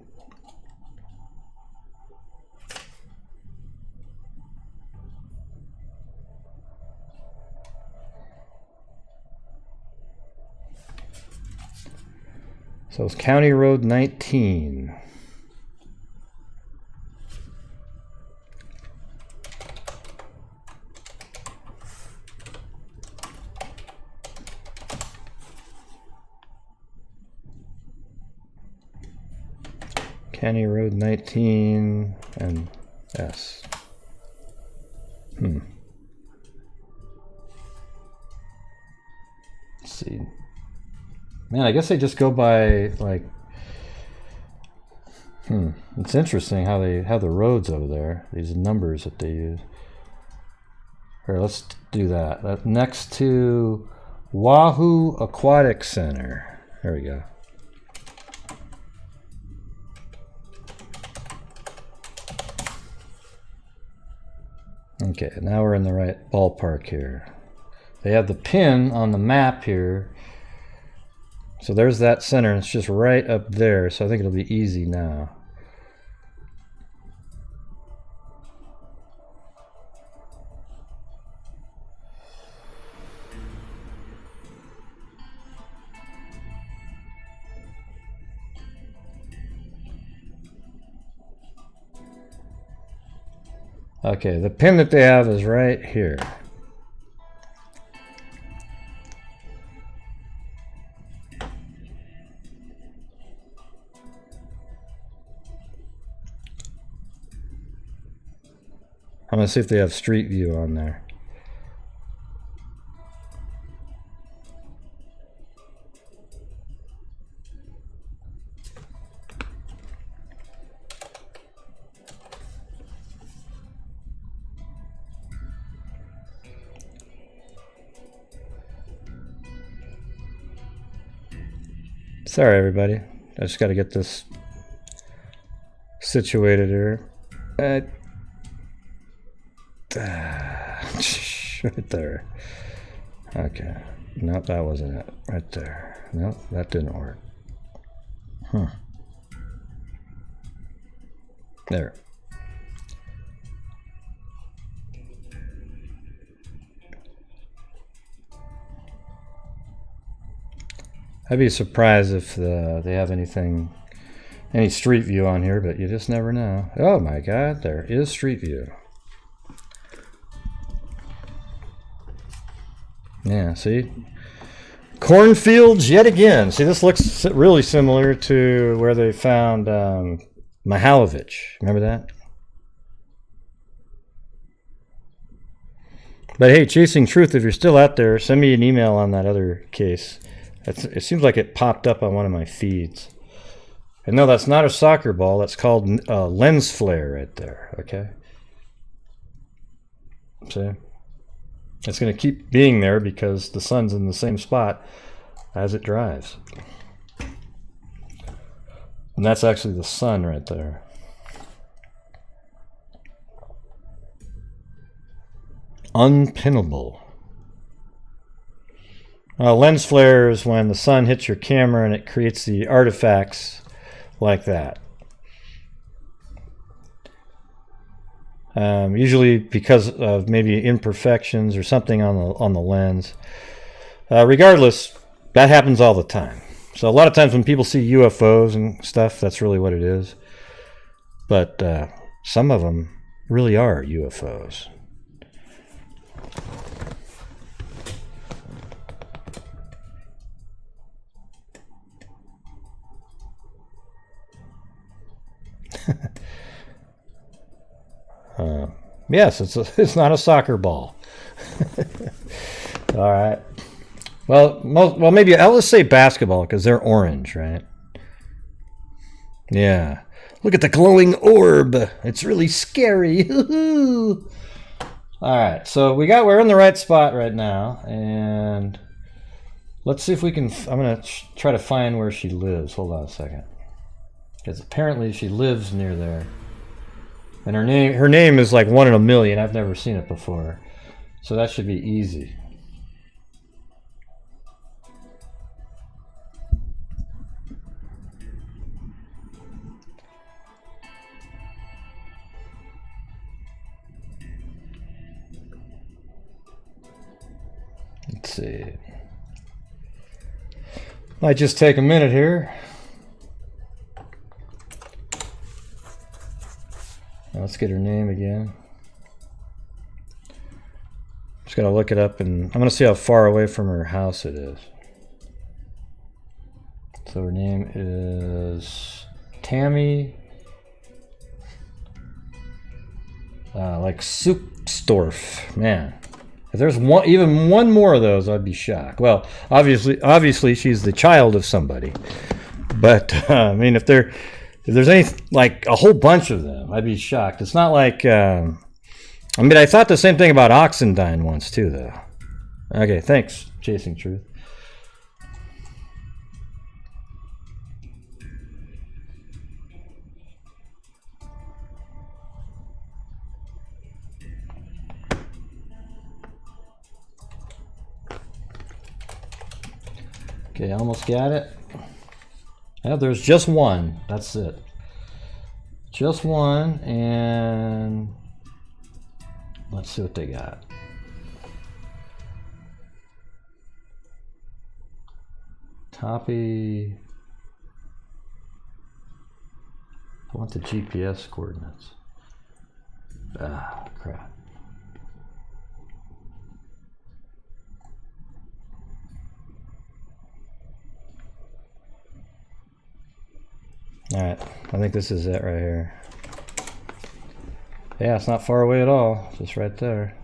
A: so it's County Road 19. County Road 19 and S. Let's see. Man, I guess they just go by like. It's interesting how they have the roads over there. These numbers that they use. Here, let's do that. Next to Wahoo Aquatic Center. There we go. Okay, now we're in the right ballpark here. They have the pin on the map here. So there's that center, and it's just right up there. So I think it'll be easy now. Okay, the pin that they have is right here. I'm gonna see if they have Street View on there. Sorry, everybody. I just got to get this situated here. Right there. Okay. Nope, that wasn't it. Right there. Nope, that didn't work. There. I'd be surprised if they have any Street View on here, but you just never know. Oh my God, there is Street View. Yeah, see? Cornfields yet again. See, this looks really similar to where they found Mihaljevic. Remember that? But hey, Chasing Truth, if you're still out there, send me an email on that other case. It seems like it popped up on one of my feeds. And no, that's not a soccer ball. That's called lens flare right there. Okay. See? It's going to keep being there because the sun's in the same spot as it drives. And that's actually the sun right there. Unpinnable. Lens flare is when the sun hits your camera and it creates the artifacts like that. Usually because of maybe imperfections or something on the lens. Regardless, that happens all the time. So a lot of times when people see UFOs and stuff, that's really what it is. But some of them really are UFOs. Yes, it's not a soccer ball. All right. Well, maybe let's say basketball because they're orange, right? Yeah. Look at the glowing orb. It's really scary. All right. So we're in the right spot right now, and let's see if we can. I'm gonna try to find where she lives. Hold on a second, because apparently she lives near there. And her name is like 1 in a million. I've never seen it before. So that should be easy. Let's see. Might just take a minute here. Let's get her name again. Just gotta look it up, and I'm gonna see how far away from her house it is. So her name is Tammy, like Suchstorf. Man, if there's even one more of those, I'd be shocked. Well, obviously she's the child of somebody, but I mean, if there's any, like a whole bunch of them, I'd be shocked. It's not like, I mean, I thought the same thing about Oxendine once too, though. Okay, thanks, Chasing Truth. Okay, almost got it. Yeah, there's just one. That's it. Just one, and let's see what they got. Copy. I want the GPS coordinates. Ah, crap. Alright, I think this is it right here. Yeah, it's not far away at all. It's just right there.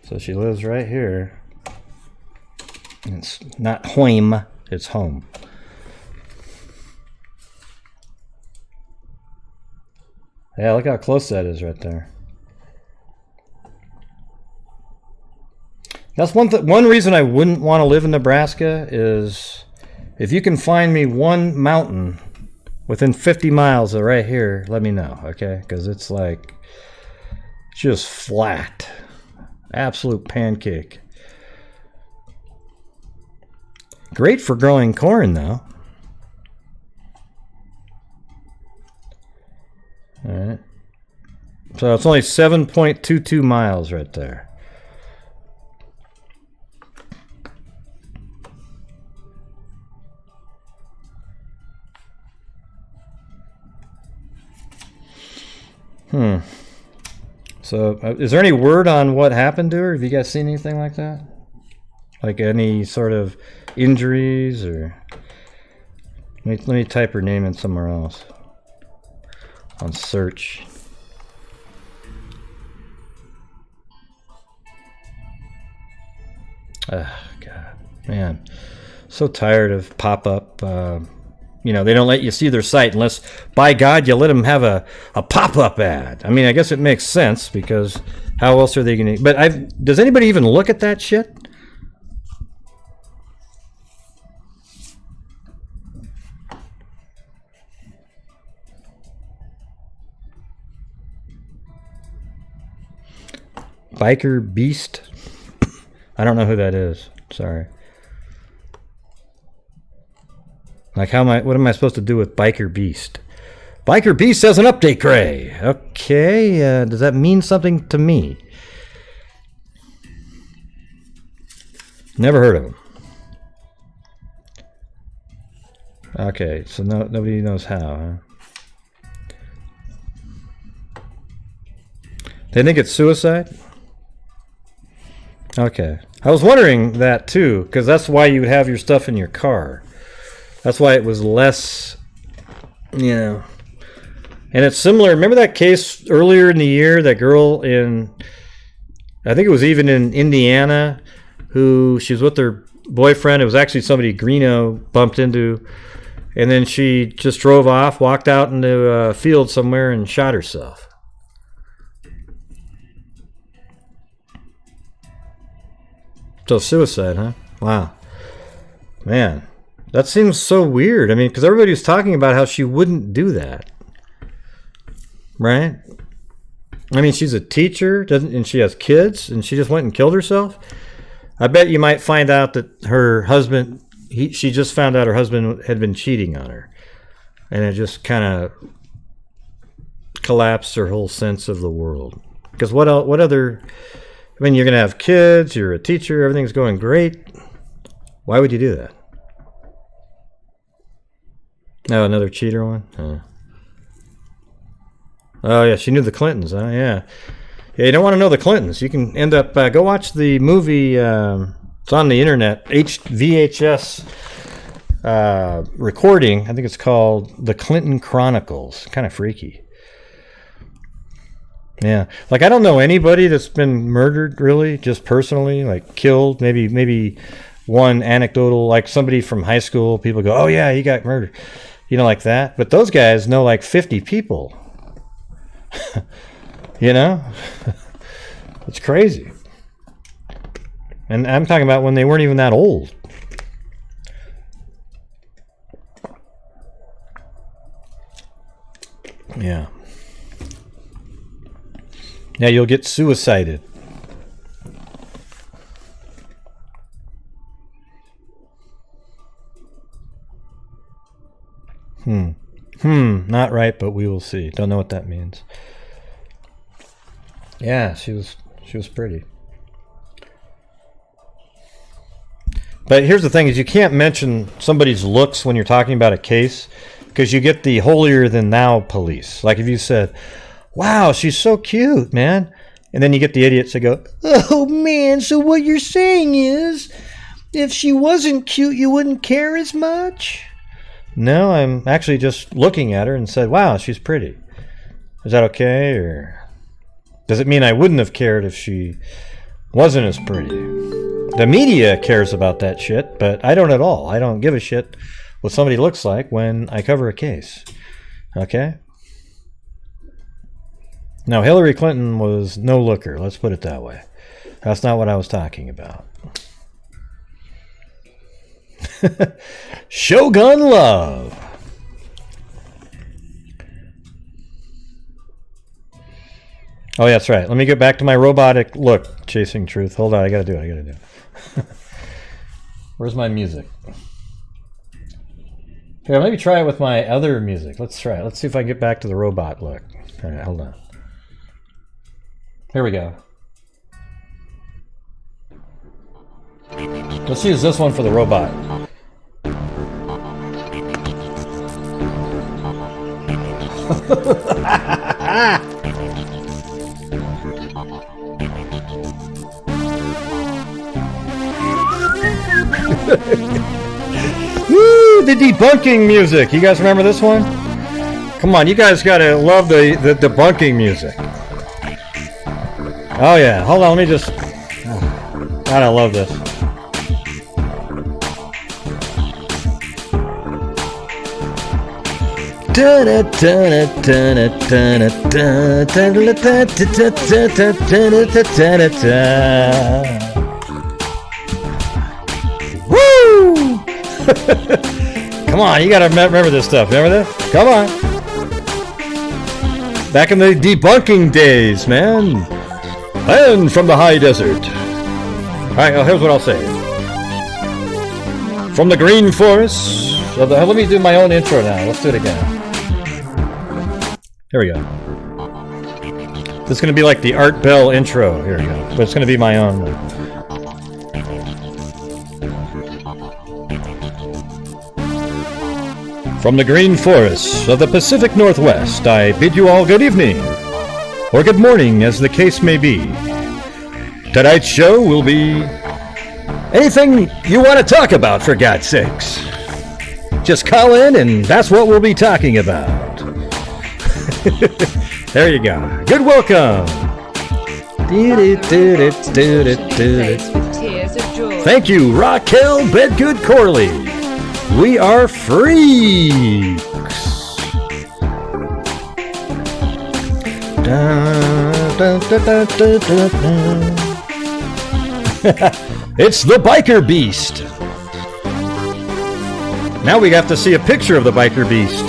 A: So she lives right here. And it's not home, it's home. Yeah, look how close that is right there. That's one reason I wouldn't want to live in Nebraska is if you can find me one mountain within 50 miles of right here, let me know, okay? Because it's like just flat. Absolute pancake. Great for growing corn, though. All right. So it's only 7.22 miles right there. So, is there any word on what happened to her? Have you guys seen anything like that? Like any sort of injuries or... Let me type her name in somewhere else. On search. Oh, God. Man. So tired of pop-up. You know, they don't let you see their site unless, by God, you let them have a pop-up ad. I mean, I guess it makes sense because how else are they going to... But does anybody even look at that shit? Biker Beast? I don't know who that is. Sorry. Like, what am I supposed to do with Biker Beast? Biker Beast has an update, Gray. Okay, does that mean something to me? Never heard of him. Okay, so nobody knows how, huh? They think it's suicide? Okay. I was wondering that too, because that's why you would have your stuff in your car. That's why it was less, you know. And it's similar. Remember that case earlier in the year, that girl in, I think it was even in Indiana, who she was with her boyfriend. It was actually somebody Greeno bumped into. And then she just drove off, walked out into a field somewhere and shot herself. So suicide, huh? Wow. Man. That seems so weird. I mean, because everybody was talking about how she wouldn't do that. Right? I mean, she's a teacher, and she has kids, and she just went and killed herself. I bet you might find out that her husband, she just found out her husband had been cheating on her. And it just kind of collapsed her whole sense of the world. Because what other... I mean, you're going to have kids, you're a teacher, everything's going great. Why would you do that? Oh, another cheater one? Oh, yeah, she knew the Clintons, huh? Yeah. Yeah, you don't want to know the Clintons. You can end up... go watch the movie... it's on the internet. VHS recording. I think it's called The Clinton Chronicles. Kind of freaky. Yeah. Like, I don't know anybody that's been murdered, really, just personally, like killed. Maybe one anecdotal, like somebody from high school. People go, oh, yeah, he got murdered. You know, like that. But those guys know like 50 people. You know? It's crazy. And I'm talking about when they weren't even that old. Yeah. Yeah, you'll get suicided. Not right, but we will see. Don't know what that means. Yeah, she was pretty. But here's the thing, is you can't mention somebody's looks when you're talking about a case, because you get the holier than thou police. Like if you said, wow, she's so cute, man. And then you get the idiots that go, oh man, so what you're saying is, if she wasn't cute, you wouldn't care as much? No, I'm actually just looking at her and said, wow, she's pretty. Is that okay? Or does it mean I wouldn't have cared if she wasn't as pretty? The media cares about that shit, but I don't at all. I don't give a shit what somebody looks like when I cover a case. Okay? Now, Hillary Clinton was no looker. Let's put it that way. That's not what I was talking about. Shogun Love. Oh, yeah, that's right. Let me get back to my robotic look, chasing truth. Hold on, I gotta do it. Where's my music? Here, let me try it with my other music. Let's try it. Let's see if I can get back to the robot look. All right, hold on. Here we go. Let's use this one for the robot. Woo, the debunking music. You guys remember this one? Come on, you guys gotta love the debunking music. Oh yeah, hold on, let me just... Oh, God, I love this. Woo! Come on, you gotta remember this stuff. Remember this? Come on. Back in the debunking days, man. And from the high desert. Alright, well, here's what I'll say. From the green forest. Let me do my own intro now. Let's do it again. Here we go. This is going to be like the Art Bell intro. Here we go. But it's going to be my own. From the green forests of the Pacific Northwest, I bid you all good evening. Or good morning, as the case may be. Tonight's show will be anything you want to talk about, for God's sakes. Just call in and that's what we'll be talking about. There you go. Good welcome. Thank you, Raquel Bedgood Corley. We are freaks. It's the Biker Beast. Now we have to see a picture of the Biker Beast.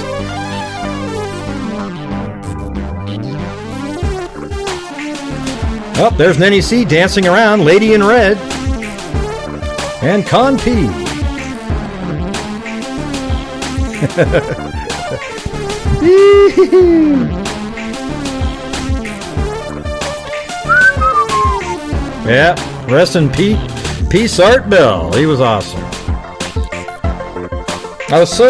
A: Oh, there's Nenny C dancing around, Lady in Red. And Con P. Yeah, rest in peace, Art Bell. He was awesome. I was so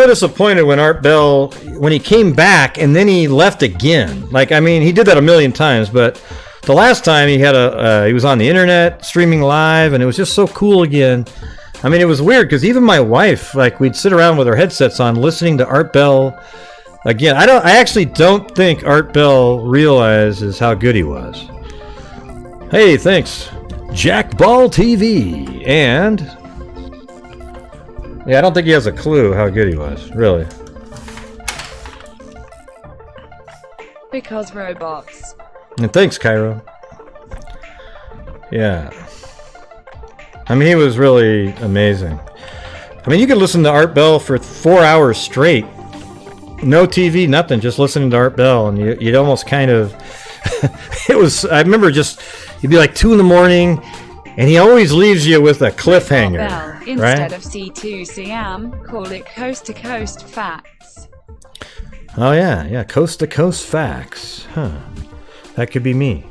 A: disappointed when Art Bell, when he came back and then he left again. Like, I mean, he did that a million times, but the last time he had he was on the internet streaming live, and it was just so cool again. I mean, it was weird because even my wife, like, we'd sit around with our headsets on listening to Art Bell again. I actually don't think Art Bell realizes how good he was. Hey, thanks, Jack Ball TV, and yeah, I don't think he has a clue how good he was, really.
I: Because robots.
A: And thanks, Cairo. Yeah. I mean, he was really amazing. I mean, you could listen to Art Bell for 4 hours straight. No TV, nothing, just listening to Art Bell, and you'd almost kind of... It was... I remember just... It'd be like 2 in the morning, and he always leaves you with a cliffhanger,
I: Bell, instead of C2CM, call it Coast to Coast Facts.
A: Oh yeah, Coast to Coast Facts. Huh. That could be me.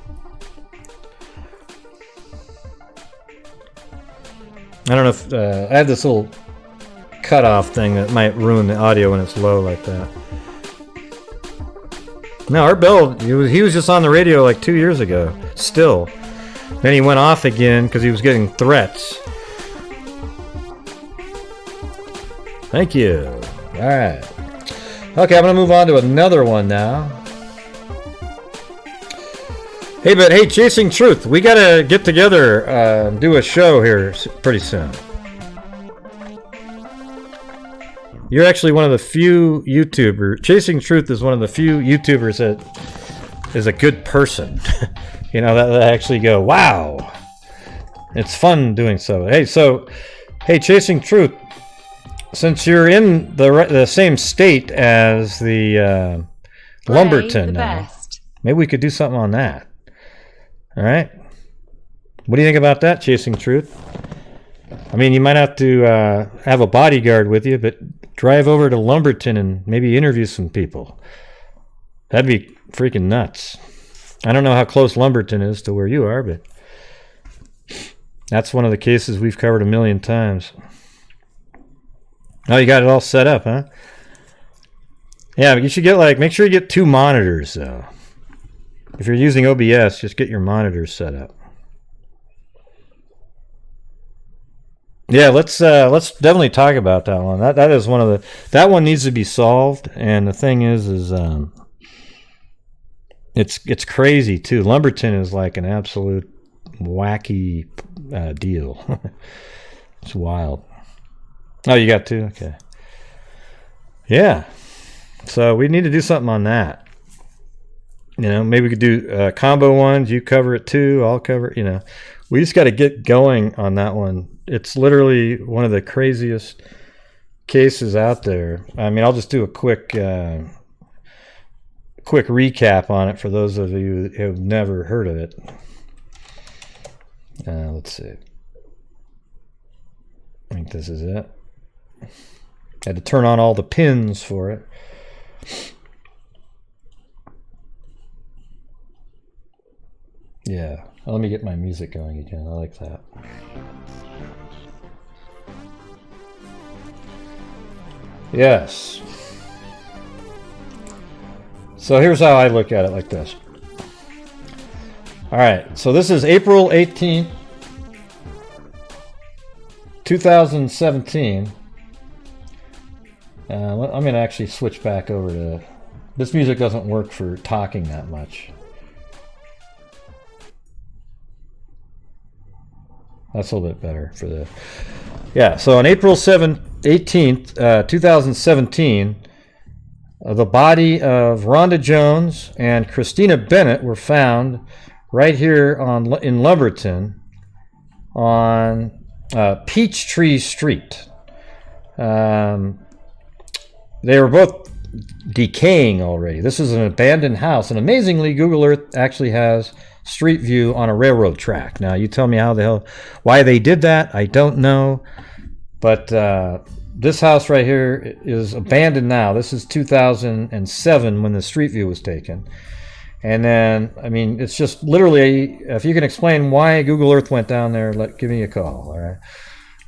A: I don't know if... I have this little cutoff thing that might ruin the audio when it's low like that. No, Art Bell, he was just on the radio like 2 years ago. Still. Then he went off again because he was getting threats. Thank you. Alright. Okay, I'm going to move on to another one now. Hey, Chasing Truth, we got to get together and do a show here pretty soon. You're actually one of the few YouTubers. Chasing Truth is one of the few YouTubers that is a good person. You know, that actually go, wow. It's fun doing so. Hey, Chasing Truth, since you're in the same state as the Lumberton now, maybe we could do something on that. All right? What do you think about that, Chasing Truth? I mean, you might have to have a bodyguard with you, but drive over to Lumberton and maybe interview some people. That'd be freaking nuts. I don't know how close Lumberton is to where you are, but that's one of the cases we've covered a million times. Oh, you got it all set up, huh? Yeah, you should get make sure you get 2 monitors though. If you're using OBS, just get your monitors set up. Yeah, let's definitely talk about that one. That is one of that one needs to be solved. And the thing is it's crazy too. Lumberton is like an absolute wacky deal. It's wild. Oh, you got 2? Okay. Yeah. So we need to do something on that. Maybe we could do combo ones. You cover it too. I'll cover it. We just got to get going on that one. It's literally one of the craziest cases out there. I mean, I'll just do a quick recap on it for those of you who have never heard of it. Let's see. I think this is it. Had to turn on all the pins for it. Yeah, let me get my music going again. I like that. Yes. So here's how I look at it, like this. All right, so this is April 18th, 2017. I'm going to actually switch back over to... This music doesn't work for talking that much. That's a little bit better for the... Yeah, so on April 18th, 2017, the body of Rhonda Jones and Christina Bennett were found right here in Lumberton on Peachtree Street. They were both decaying already. This is an abandoned house, and amazingly, Google Earth actually has street view on a railroad track. Now, you tell me why they did that. I don't know, but this house right here is abandoned now. This is 2007 when the street view was taken. And then, I mean, it's just literally, if you can explain why Google Earth went down there, give me a call, all right?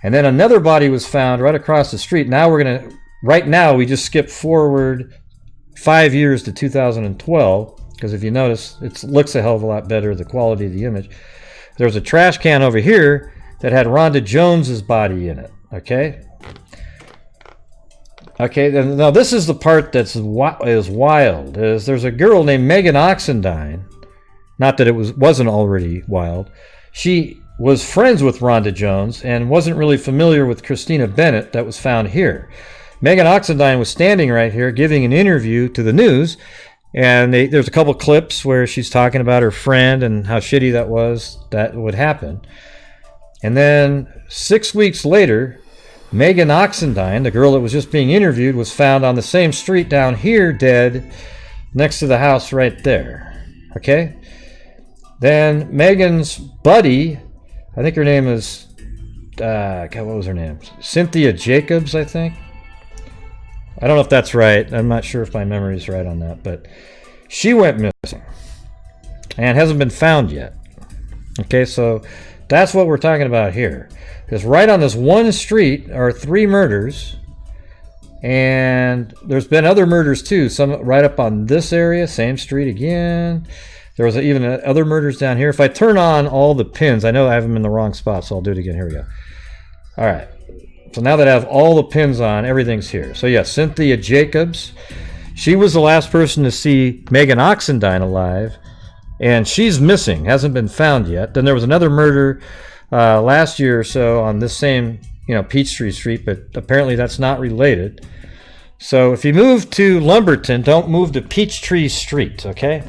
A: And then another body was found right across the street. Now right now, we just skipped forward 5 years to 2012, because if you notice, it looks a hell of a lot better, the quality of the image. There's a trash can over here that had Rhonda Jones's body in it, okay? Okay, now this is the part is wild. There's a girl named Megan Oxendine, not that it wasn't already wild. She was friends with Rhonda Jones and wasn't really familiar with Christina Bennett that was found here. Megan Oxendine was standing right here giving an interview to the news, and there's a couple clips where she's talking about her friend and how shitty that would happen. And then 6 weeks later, Megan Oxendine, the girl that was just being interviewed, was found on the same street down here dead next to the house right there. Okay? Then Megan's buddy, I think her name is, God, what was her name? Cynthia Jacobs, I think. I don't know if that's right. I'm not sure if my memory is right on that, but she went missing and hasn't been found yet. Okay, so that's what we're talking about here. Because right on this one street are 3 murders, and there's been other murders too. Some right up on this area, same street again. There was even other murders down here. If I turn on all the pins, I know I have them in the wrong spot, so I'll do it again. Here we go. All right. So now that I have all the pins on, everything's here. So yeah, Cynthia Jacobs. She was the last person to see Megan Oxendine alive, and she's missing, hasn't been found yet. Then there was another murder last year or so on this same, Peachtree Street, but apparently that's not related. So if you move to Lumberton, don't move to Peachtree Street, okay?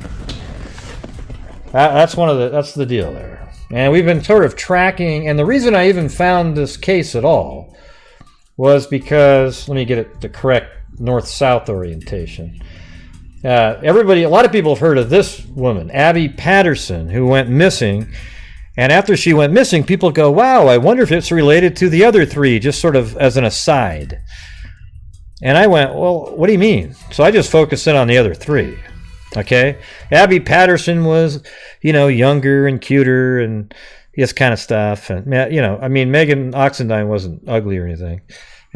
A: That's the deal there. And we've been sort of tracking, and the reason I even found this case at all was because, let me get it the correct north-south orientation. A lot of people have heard of this woman, Abby Patterson, who went missing. And after she went missing, people go, wow, I wonder if it's related to the other 3, just sort of as an aside. And I went, well, what do you mean? So I just focused in on the other 3. Okay? Abby Patterson was, younger and cuter and this kind of stuff. And, Megan Oxendine wasn't ugly or anything.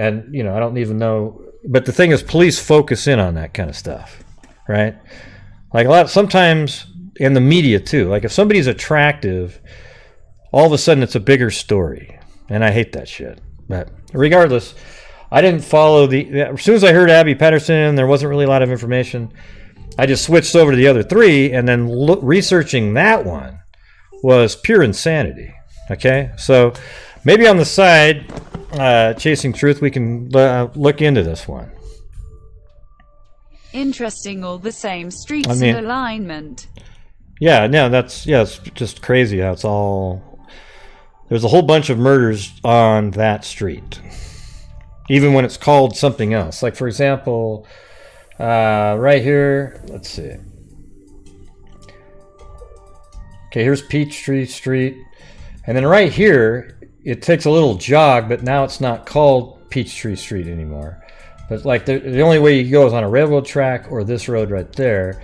A: And, you know, I don't even know. But the thing is, police focus in on that kind of stuff, right? Like sometimes in the media too. Like if somebody's attractive, all of a sudden it's a bigger story. And I hate that shit. But regardless, I didn't follow as soon as I heard Abby Patterson, there wasn't really a lot of information. I just switched over to the other three, and then researching that one was pure insanity. Okay, so maybe on the side, Chasing Truth, we can look into this one.
I: Interesting, all the same streets and alignment.
A: Yeah, no, it's just crazy how it's all. There's a whole bunch of murders on that street, even when it's called something else. Like for example. Right here, let's see. Okay, here's Peachtree Street. And then right here, it takes a little jog, but now it's not called Peachtree Street anymore. But like the only way you can go is on a railroad track or this road right there.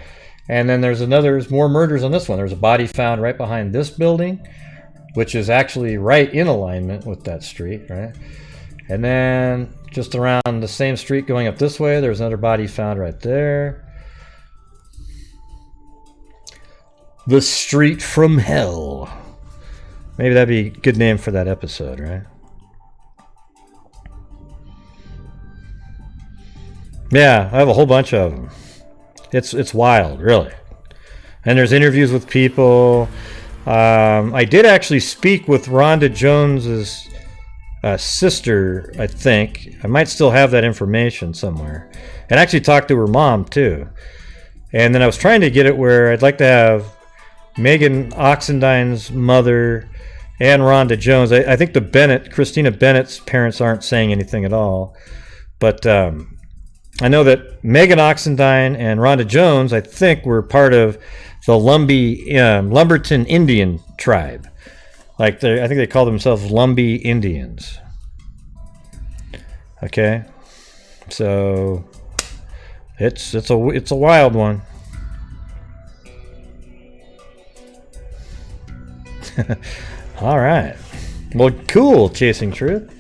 A: And then there's more murders on this one. There's a body found right behind this building, which is actually right in alignment with that street, right? And then just around the same street going up this way, there's another body found right there. The Street from Hell. Maybe that'd be a good name for that episode, right? Yeah, I have a whole bunch of them. It's wild, really. And there's interviews with people. I did actually speak with Rhonda Jones's sister, I think. I might still have that information somewhere. And actually talked to her mom, too. And then I was trying to get it where I'd like to have Megan Oxendine's mother and Rhonda Jones. I think Christina Bennett's parents aren't saying anything at all. But I know that Megan Oxendine and Rhonda Jones, I think, were part of the Lumberton Indian tribe. Like I think they call themselves Lumbee Indians. Okay, so it's a wild one. All right, well, cool, Chasing Truth.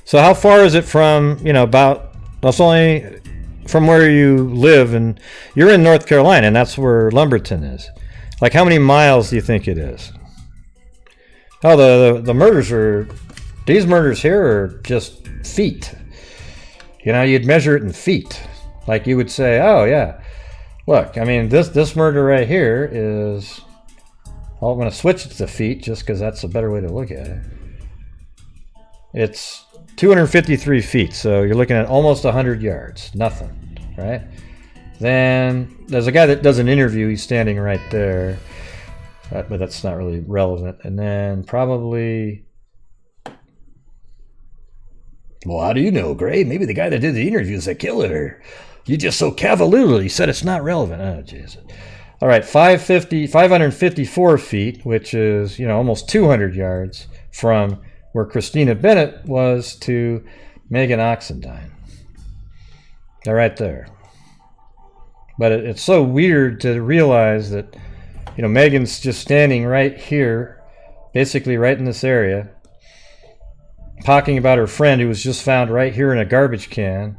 A: So how far is it from that's only from where you live, and you're in North Carolina, and that's where Lumberton is. Like, how many miles do you think it is? Oh, the these murders here are just feet. You know, you'd measure it in feet. Like you would say, oh yeah, look, I mean, this murder right here is, well, I'm going to switch it to feet just because that's a better way to look at it. It's 253 feet, so you're looking at almost 100 yards. Nothing, right? Then there's a guy that does an interview. He's standing right there, but that's not really relevant. And then probably, well, how do you know, Gray? Maybe the guy that did the interview is a killer. You just so cavalierly said it's not relevant. Oh, Jesus. All right, 554 feet, which is, almost 200 yards from where Christina Bennett was to Megan Oxendine. They're right there. But it's so weird to realize that, Megan's just standing right here, basically right in this area, talking about her friend who was just found right here in a garbage can,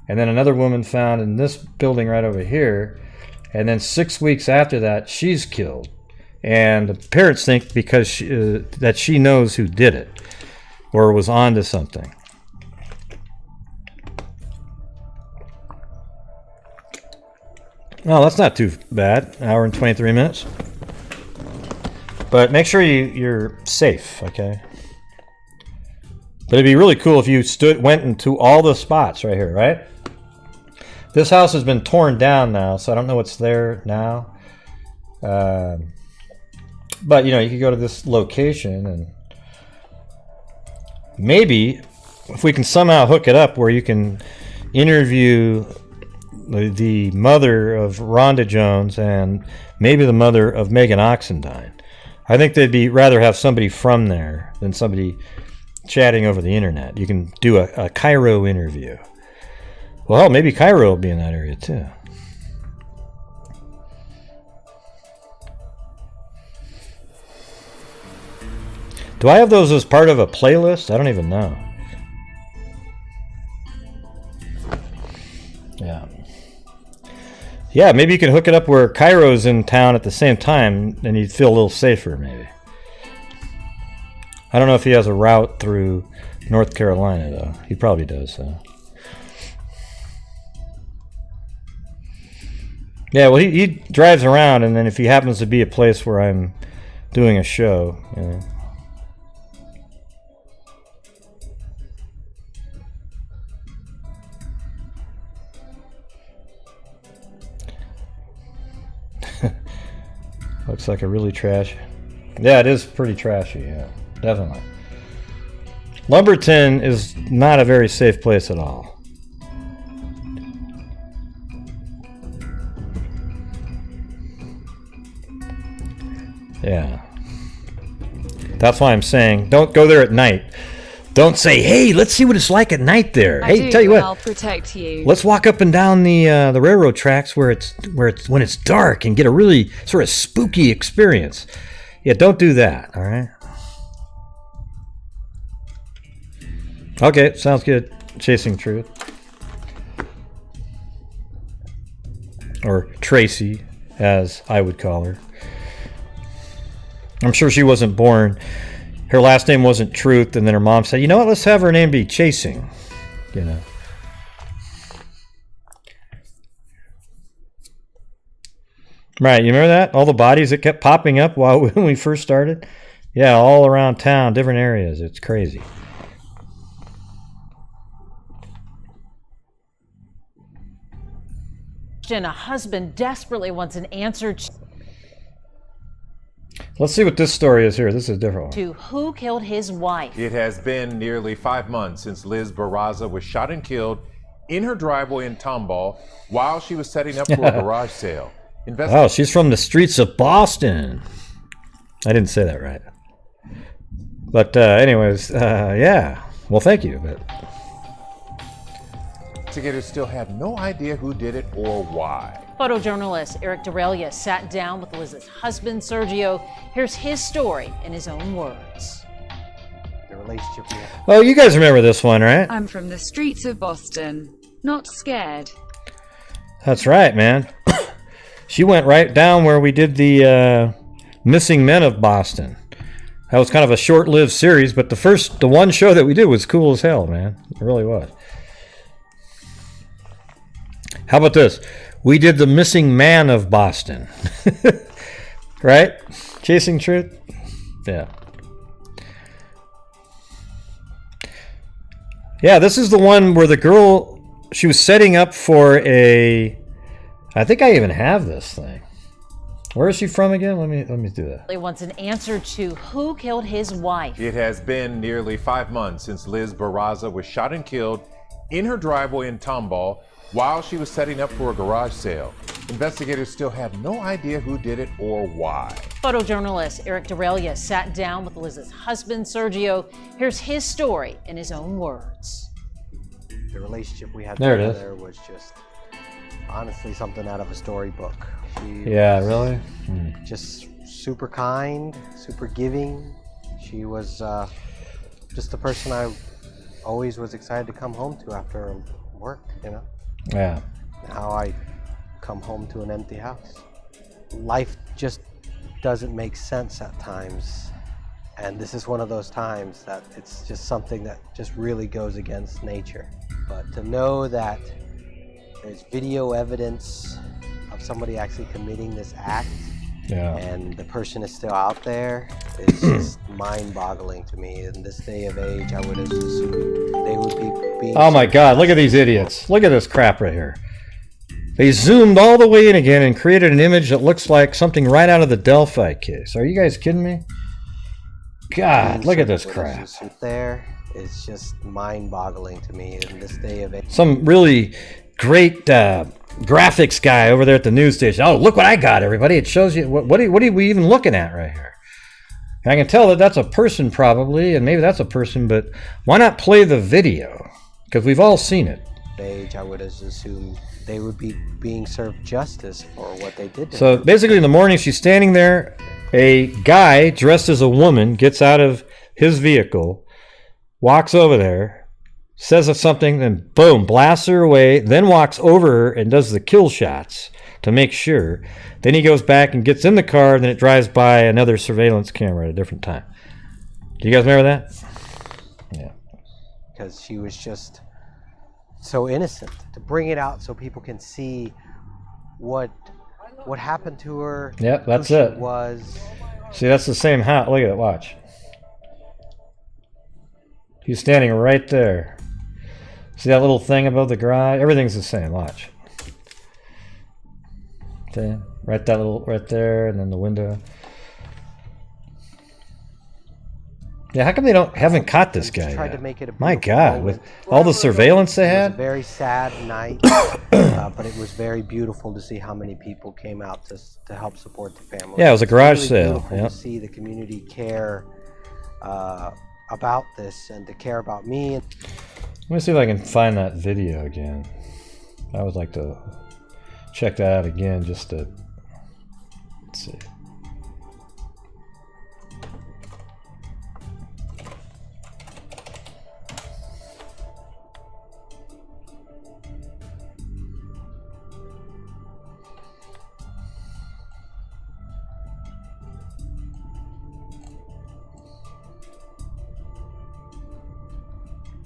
A: and then another woman found in this building right over here, and then 6 weeks after that, she's killed. And the parents think because that she knows who did it or was onto something. Well, that's not too bad. An hour and 23 minutes. But make sure you're safe, okay? But it'd be really cool if you went into all the spots right here, right? This house has been torn down now, so I don't know what's there now. But, you could go to this location and maybe if we can somehow hook it up where you can interview the mother of Rhonda Jones and maybe the mother of Megan Oxendine. I think they'd rather have somebody from there than somebody chatting over the internet. You can do a Cairo interview. Well, maybe Cairo will be in that area too. Do I have those as part of a playlist? I don't even know. Yeah. Yeah, maybe you can hook it up where Cairo's in town at the same time and you'd feel a little safer, maybe. I don't know if he has a route through North Carolina, though. He probably does, though. Yeah, well, he drives around, and then if he happens to be a place where I'm doing a show, you know. Looks like a really trash. Yeah, it is pretty trashy, yeah, definitely. Lumberton is not a very safe place at all. Yeah. That's why I'm saying don't go there at night. Don't say, "Hey, let's see what it's like at night there." Hey, tell you what.
I: I'll protect you.
A: Let's walk up and down the railroad tracks when it's dark and get a really sort of spooky experience. Yeah, don't do that, all right? Okay, sounds good. Chasing Truth. Or Tracy, as I would call her. I'm sure she wasn't born. Her last name wasn't Truth, and then her mom said, "You know what? Let's have her name be Chasing." You know. Right, you remember that? All the bodies that kept popping up when we first started? Yeah, all around town, different areas. It's crazy.
J: A husband desperately wants an answer
A: Let's see what this story is here. This is a different one.
J: to who killed his wife.
K: It has been nearly 5 months since Liz Barraza was shot and killed in her driveway in Tomball while she was setting up for a garage sale.
A: Oh, she's from the streets of Boston. I didn't say that right. But anyways, yeah. Well, thank you. But
K: investigators still have no idea who did it or why.
J: Photojournalist Eric Derelia sat down with Liz's husband, Sergio. Here's his story in his own words.
L: The relationship we have.
A: Oh, you guys remember this one, right?
I: I'm from the streets of Boston. Not scared.
A: That's right, man. She went right down where we did the Missing Men of Boston. That was kind of a short-lived series, but the one show that we did was cool as hell, man. It really was. How about this? We did the Missing Man of Boston. Right? Chasing Truth? Yeah. Yeah, this is the one where the girl, she was setting up for I think I even have this thing. Where is she from again? Let me do that.
J: He wants an answer to who killed his wife.
K: It has been nearly 5 months since Liz Barraza was shot and killed in her driveway in Tomball while she was setting up for a garage sale. Investigators still have no idea who did it or why.
J: Photojournalist Eric Derelia sat down with Liz's husband, Sergio. Here's his story in his own words.
L: The relationship we had
A: There it is.
L: together was just honestly something out of a storybook.
A: Yeah, really?
L: Just super kind, super giving. She was just the person I always was excited to come home to after work, you know?
A: Yeah.
L: Now I come home to an empty house. Life just doesn't make sense at times. And this is one of those times that it's just something that just really goes against nature. But to know that there's video evidence of somebody actually committing this act, and the person is still out there, is just mind-boggling to me. In this day of age, I would assume they would be being...
A: Oh my God, look at these idiots. Look at this crap right here. They zoomed all the way in again and created an image that looks like something right out of the Delphi case. Are you guys kidding me? God, look at this crap.
L: There is just mind-boggling to me in this day of age.
A: Some really great graphics guy over there at the news station. Oh, look what I got, everybody. It shows you, what are we even looking at right here? I can tell that that's a person probably, and maybe that's a person, but why not play the video? Because we've all seen it.
L: Age, I would assume they would be being served justice for what they did to
A: So
L: her.
A: basically in the morning, she's standing there. A guy dressed as a woman gets out of his vehicle, walks over there, says something, then boom, blasts her away, then walks over her and does the kill shots to make sure. Then he goes back and gets in the car, and then it drives by another surveillance camera at a different time. Do you guys remember that? Yeah.
L: Because she was just so innocent. To bring it out so people can see what happened to her.
A: Yep, that's
L: who
A: it.
L: She was.
A: See, that's the same house. Look at it. Watch. He's standing right there. See that little thing above the garage? Everything's the same. Watch. Okay. Right there, and then the window. Yeah, how come they haven't caught this guy
L: Tried
A: yet?
L: to make it a
A: My
L: beautiful
A: God,
L: moment.
A: with all the surveillance they
L: It was
A: had.
L: a very sad night, but it was very beautiful to see how many people came out to help support the family.
A: Yeah, it was a garage
L: It's
A: sale.
L: beautiful
A: Yep.
L: to see the community care about this and to care about me.
A: Let me see if I can find that video again. I would like to check that out again, just to let's see.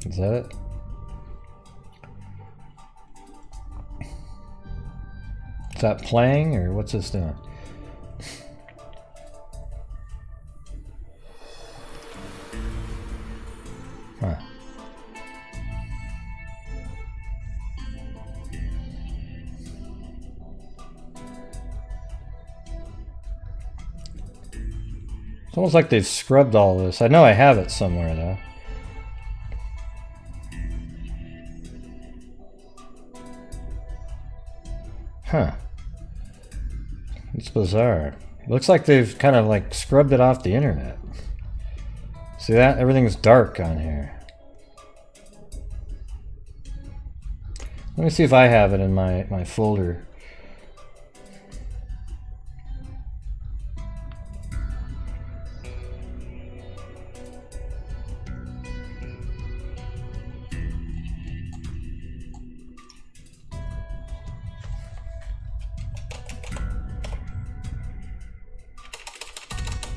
A: Is that it? Is that playing, or what's this doing? Huh. It's almost like they've scrubbed all this. I know I have it somewhere, though. Huh. It's bizarre. It looks like they've kind of like scrubbed it off the internet. See that? Everything's dark on here. Let me see if I have it in my folder.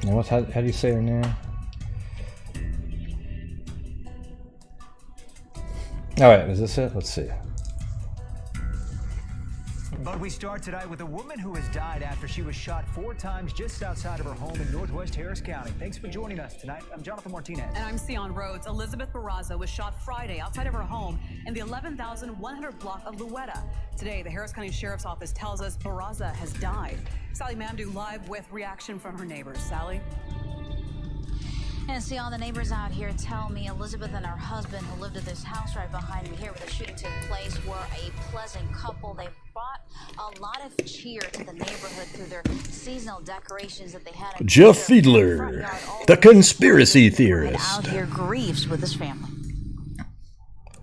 A: Now how do you say her name? Alright, is this it? Let's see.
M: But we start tonight with a woman who has died after she was shot 4 times just outside of her home in northwest Harris County. Thanks for joining us tonight. I'm Jonathan Martinez.
N: And I'm Sion Rhodes. Elizabeth Barraza was shot Friday outside of her home in the 11,100 block of Louetta. Today, the Harris County Sheriff's Office tells us Barraza has died. Sally Mamdou live with reaction from her neighbors. Sally?
O: And see, all the neighbors out here tell me Elizabeth and her husband, who lived at this house right behind me here where the shooting took place, were a pleasant couple. They brought a lot of cheer to the neighborhood through their seasonal decorations that they had.
P: Jeff Fiedler, the conspiracy theorist.
O: Out here grieves with his family.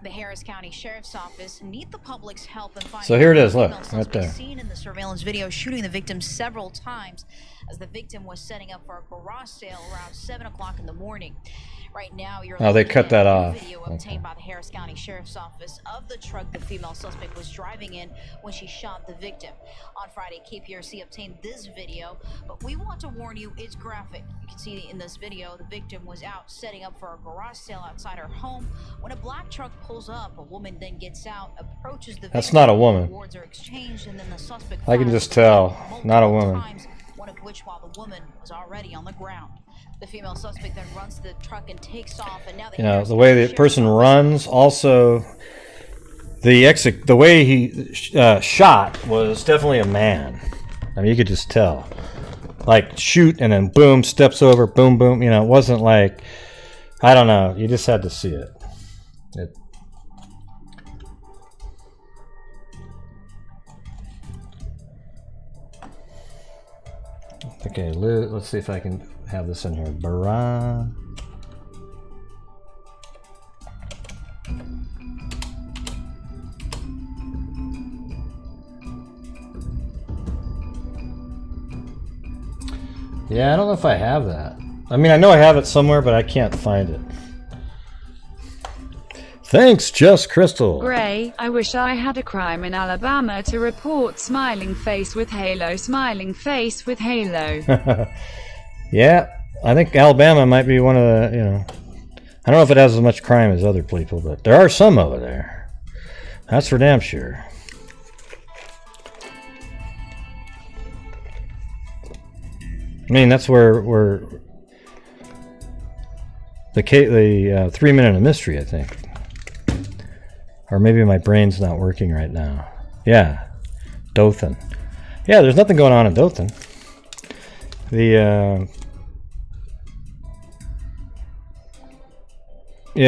O: The Harris County Sheriff's Office need the public's help in finding.
A: So here it is, look, right there.
O: Seen in the surveillance video shooting the victim several times as the victim was setting up for a garage sale around 7 o'clock in the morning. Right now, you're
A: Oh, they cut that off.
O: video obtained by the Harris County Sheriff's Office of the truck the female suspect was driving in when she shot the victim. On Friday, KPRC obtained this video, but we want to warn you, it's graphic. You can see in this video, the victim was out setting up for a garage sale outside her home. When a black truck pulls up, a woman then gets out, approaches the victim.
A: That's not a woman.
O: Words are exchanged, and then the suspect
A: I can just tell. Not a woman.
O: One of which while the woman was already on the ground. The female suspect then runs to the truck and takes off, and now
A: The way the person runs, also the way he shot was definitely a man. I mean, you could just tell. Like shoot and then boom, steps over, boom, boom. You know, it wasn't like, I don't know. You just had to see it. Okay, let's see if I can have this in here. Barraza. Yeah, I don't know if I have that. I mean, I know I have it somewhere, but I can't find it. Thanks, Just Crystal.
I: Gray, I wish I had a crime in Alabama to report. Smiling face with halo. Smiling face with halo.
A: Yeah, I think Alabama might be one of the, you know, I don't know if it has as much crime as other people, but there are some over there. That's for damn sure. I mean, that's where the 3 Minute of Mystery, I think. Or maybe my brain's not working right now. Yeah, Dothan. Yeah, there's nothing going on in Dothan. Yeah,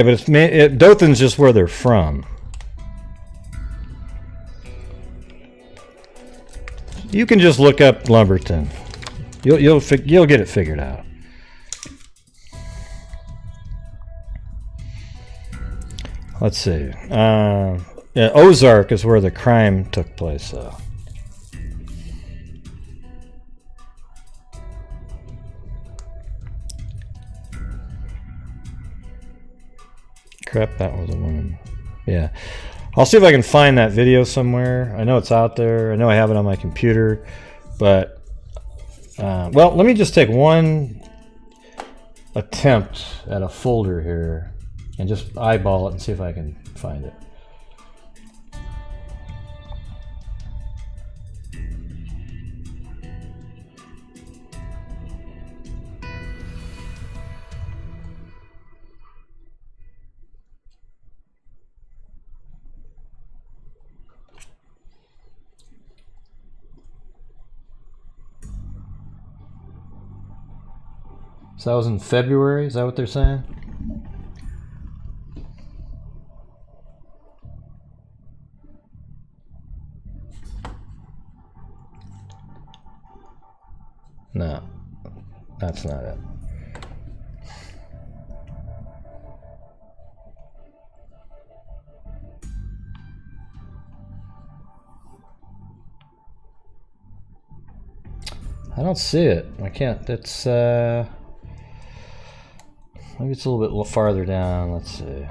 A: but Dothan's just where they're from. You can just look up Lumberton. You'll get it figured out. Let's see. Yeah, Ozark is where the crime took place, though. Crap, that was a woman. Yeah. I'll see if I can find that video somewhere. I know it's out there. I know I have it on my computer. But, well, let me just take one attempt at a folder here and just eyeball it and see if I can find it. So that was in February? Is that what they're saying? No, that's not it. I don't see it. I can't. It's maybe it's a little bit farther down. Let's see.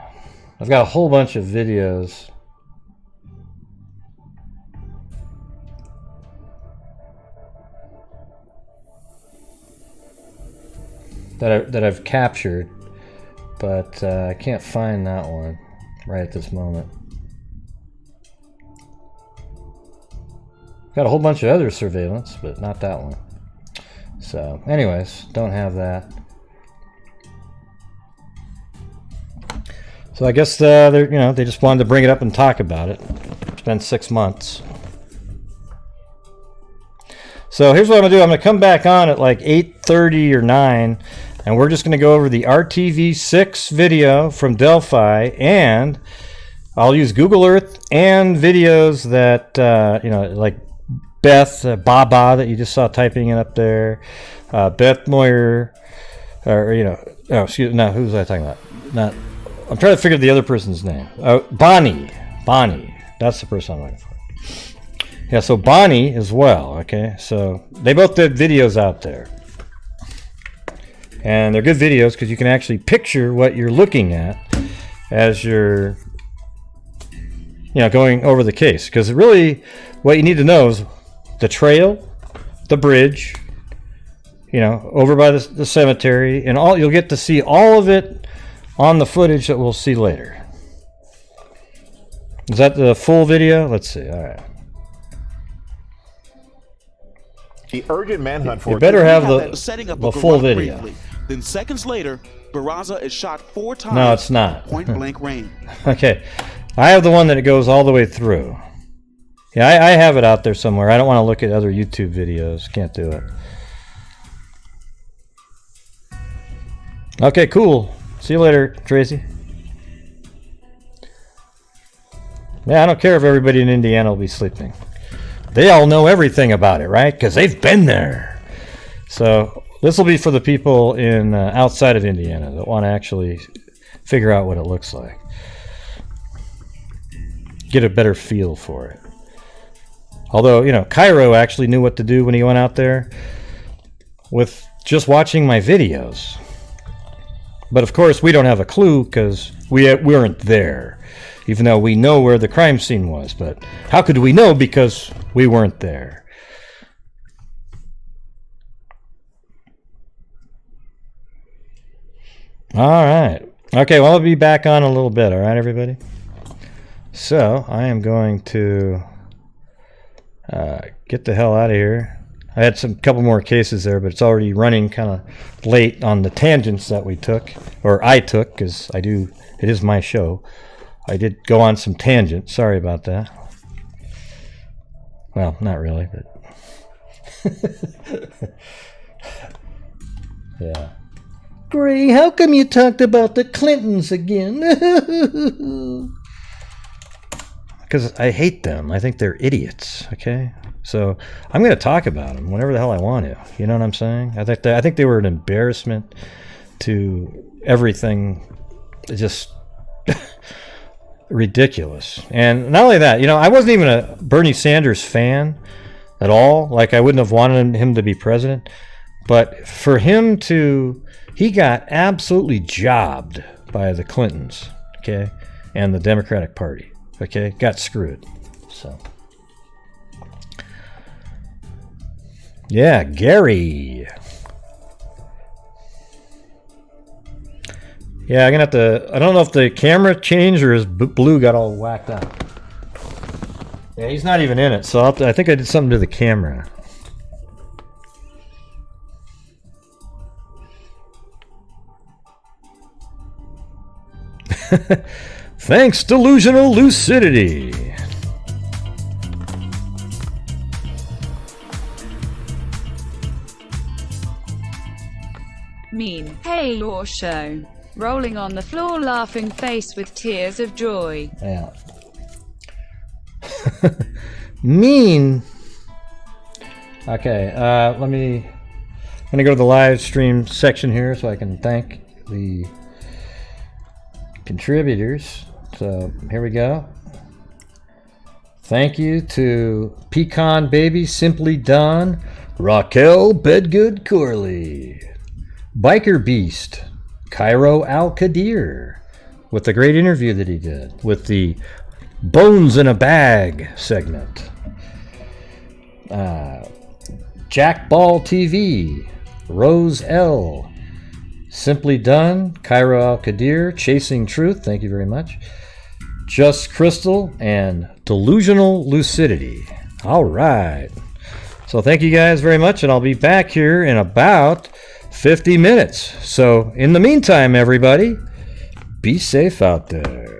A: I've got a whole bunch of videos. That I've captured, but I can't find that one right at this moment. Got a whole bunch of other surveillance, but not that one. So, anyways, don't have that. So I guess they just wanted to bring it up and talk about it. It's been 6 months. So here's what I'm gonna do. I'm gonna come back on at like 8:30 or 9, and we're just gonna go over the RTV6 video from Delphi, and I'll use Google Earth and videos that like Beth Baba that you just saw typing it up there, Beth Moyer, or who was I talking about? I'm trying to figure the other person's name. Bonnie, that's the person I'm looking for. Yeah, so Bonnie as well. Okay, so they both did videos out there, and they're good videos because you can actually picture what you're looking at as you're going over the case. Because really, what you need to know is the trail, the bridge, over by the cemetery, and all. You'll get to see all of it on the footage that we'll see later. Is that the full video? Let's see. All right.
Q: The urgent manhunt for
A: you better have the full video.
R: Briefly. Then seconds later, Barraza is shot 4 times.
A: No, it's not.
R: Point blank range.
A: Okay, I have the one that it goes all the way through. Yeah, I have it out there somewhere. I don't want to look at other YouTube videos. Can't do it. Okay, cool. See you later, Tracy. Yeah, I don't care if everybody in Indiana will be sleeping. They all know everything about it, right? Because they've been there. So this will be for the people in outside of Indiana that want to actually figure out what it looks like. Get a better feel for it. Although, Cairo actually knew what to do when he went out there with just watching my videos. But of course, we don't have a clue because we weren't there, even though we know where the crime scene was. But how could we know because we weren't there? All right. Okay, well, I'll be back on a little bit. All right, everybody? So, I am going to get the hell out of here. I had some couple more cases there, but it's already running kind of late on the tangents that we took, or I took, because it is my show. I did go on some tangents. Sorry about that. Well, not really, but... yeah. Gray, how come you talked about the Clintons again? Because I hate them. I think they're idiots, okay? So I'm going to talk about them whenever the hell I want to. You know what I'm saying? I think they were an embarrassment to everything. Just ridiculous. And not only that, I wasn't even a Bernie Sanders fan at all. Like, I wouldn't have wanted him to be president. But for him to... He got absolutely jobbed by the Clintons, okay? And the Democratic Party, okay? Got screwed, so... Yeah, Gary. Yeah, I'm gonna have to... I don't know if the camera changed or his blue got all whacked out. Yeah, he's not even in it, so I think I did something to the camera. Thanks, Delusional Lucidity.
I: Mean. Hey, Law Show. Rolling on the floor, laughing face with tears of joy.
A: Yeah. Mean. Okay, I'm gonna go to the live stream section here so I can thank the contributors. So here we go. Thank you to Pecan Baby, Simply Don, Raquel Bedgood Corley, Biker Beast, Cairo Al Qadir, with the great interview that he did with the Bones in a Bag segment. Jack Ball TV, Rose L, Simply Done, Cairo Al Qadir, Chasing Truth, thank you very much. Just Crystal, and Delusional Lucidity. All right. So thank you guys very much, and I'll be back here in about 50 minutes. So in the meantime, everybody, be safe out there.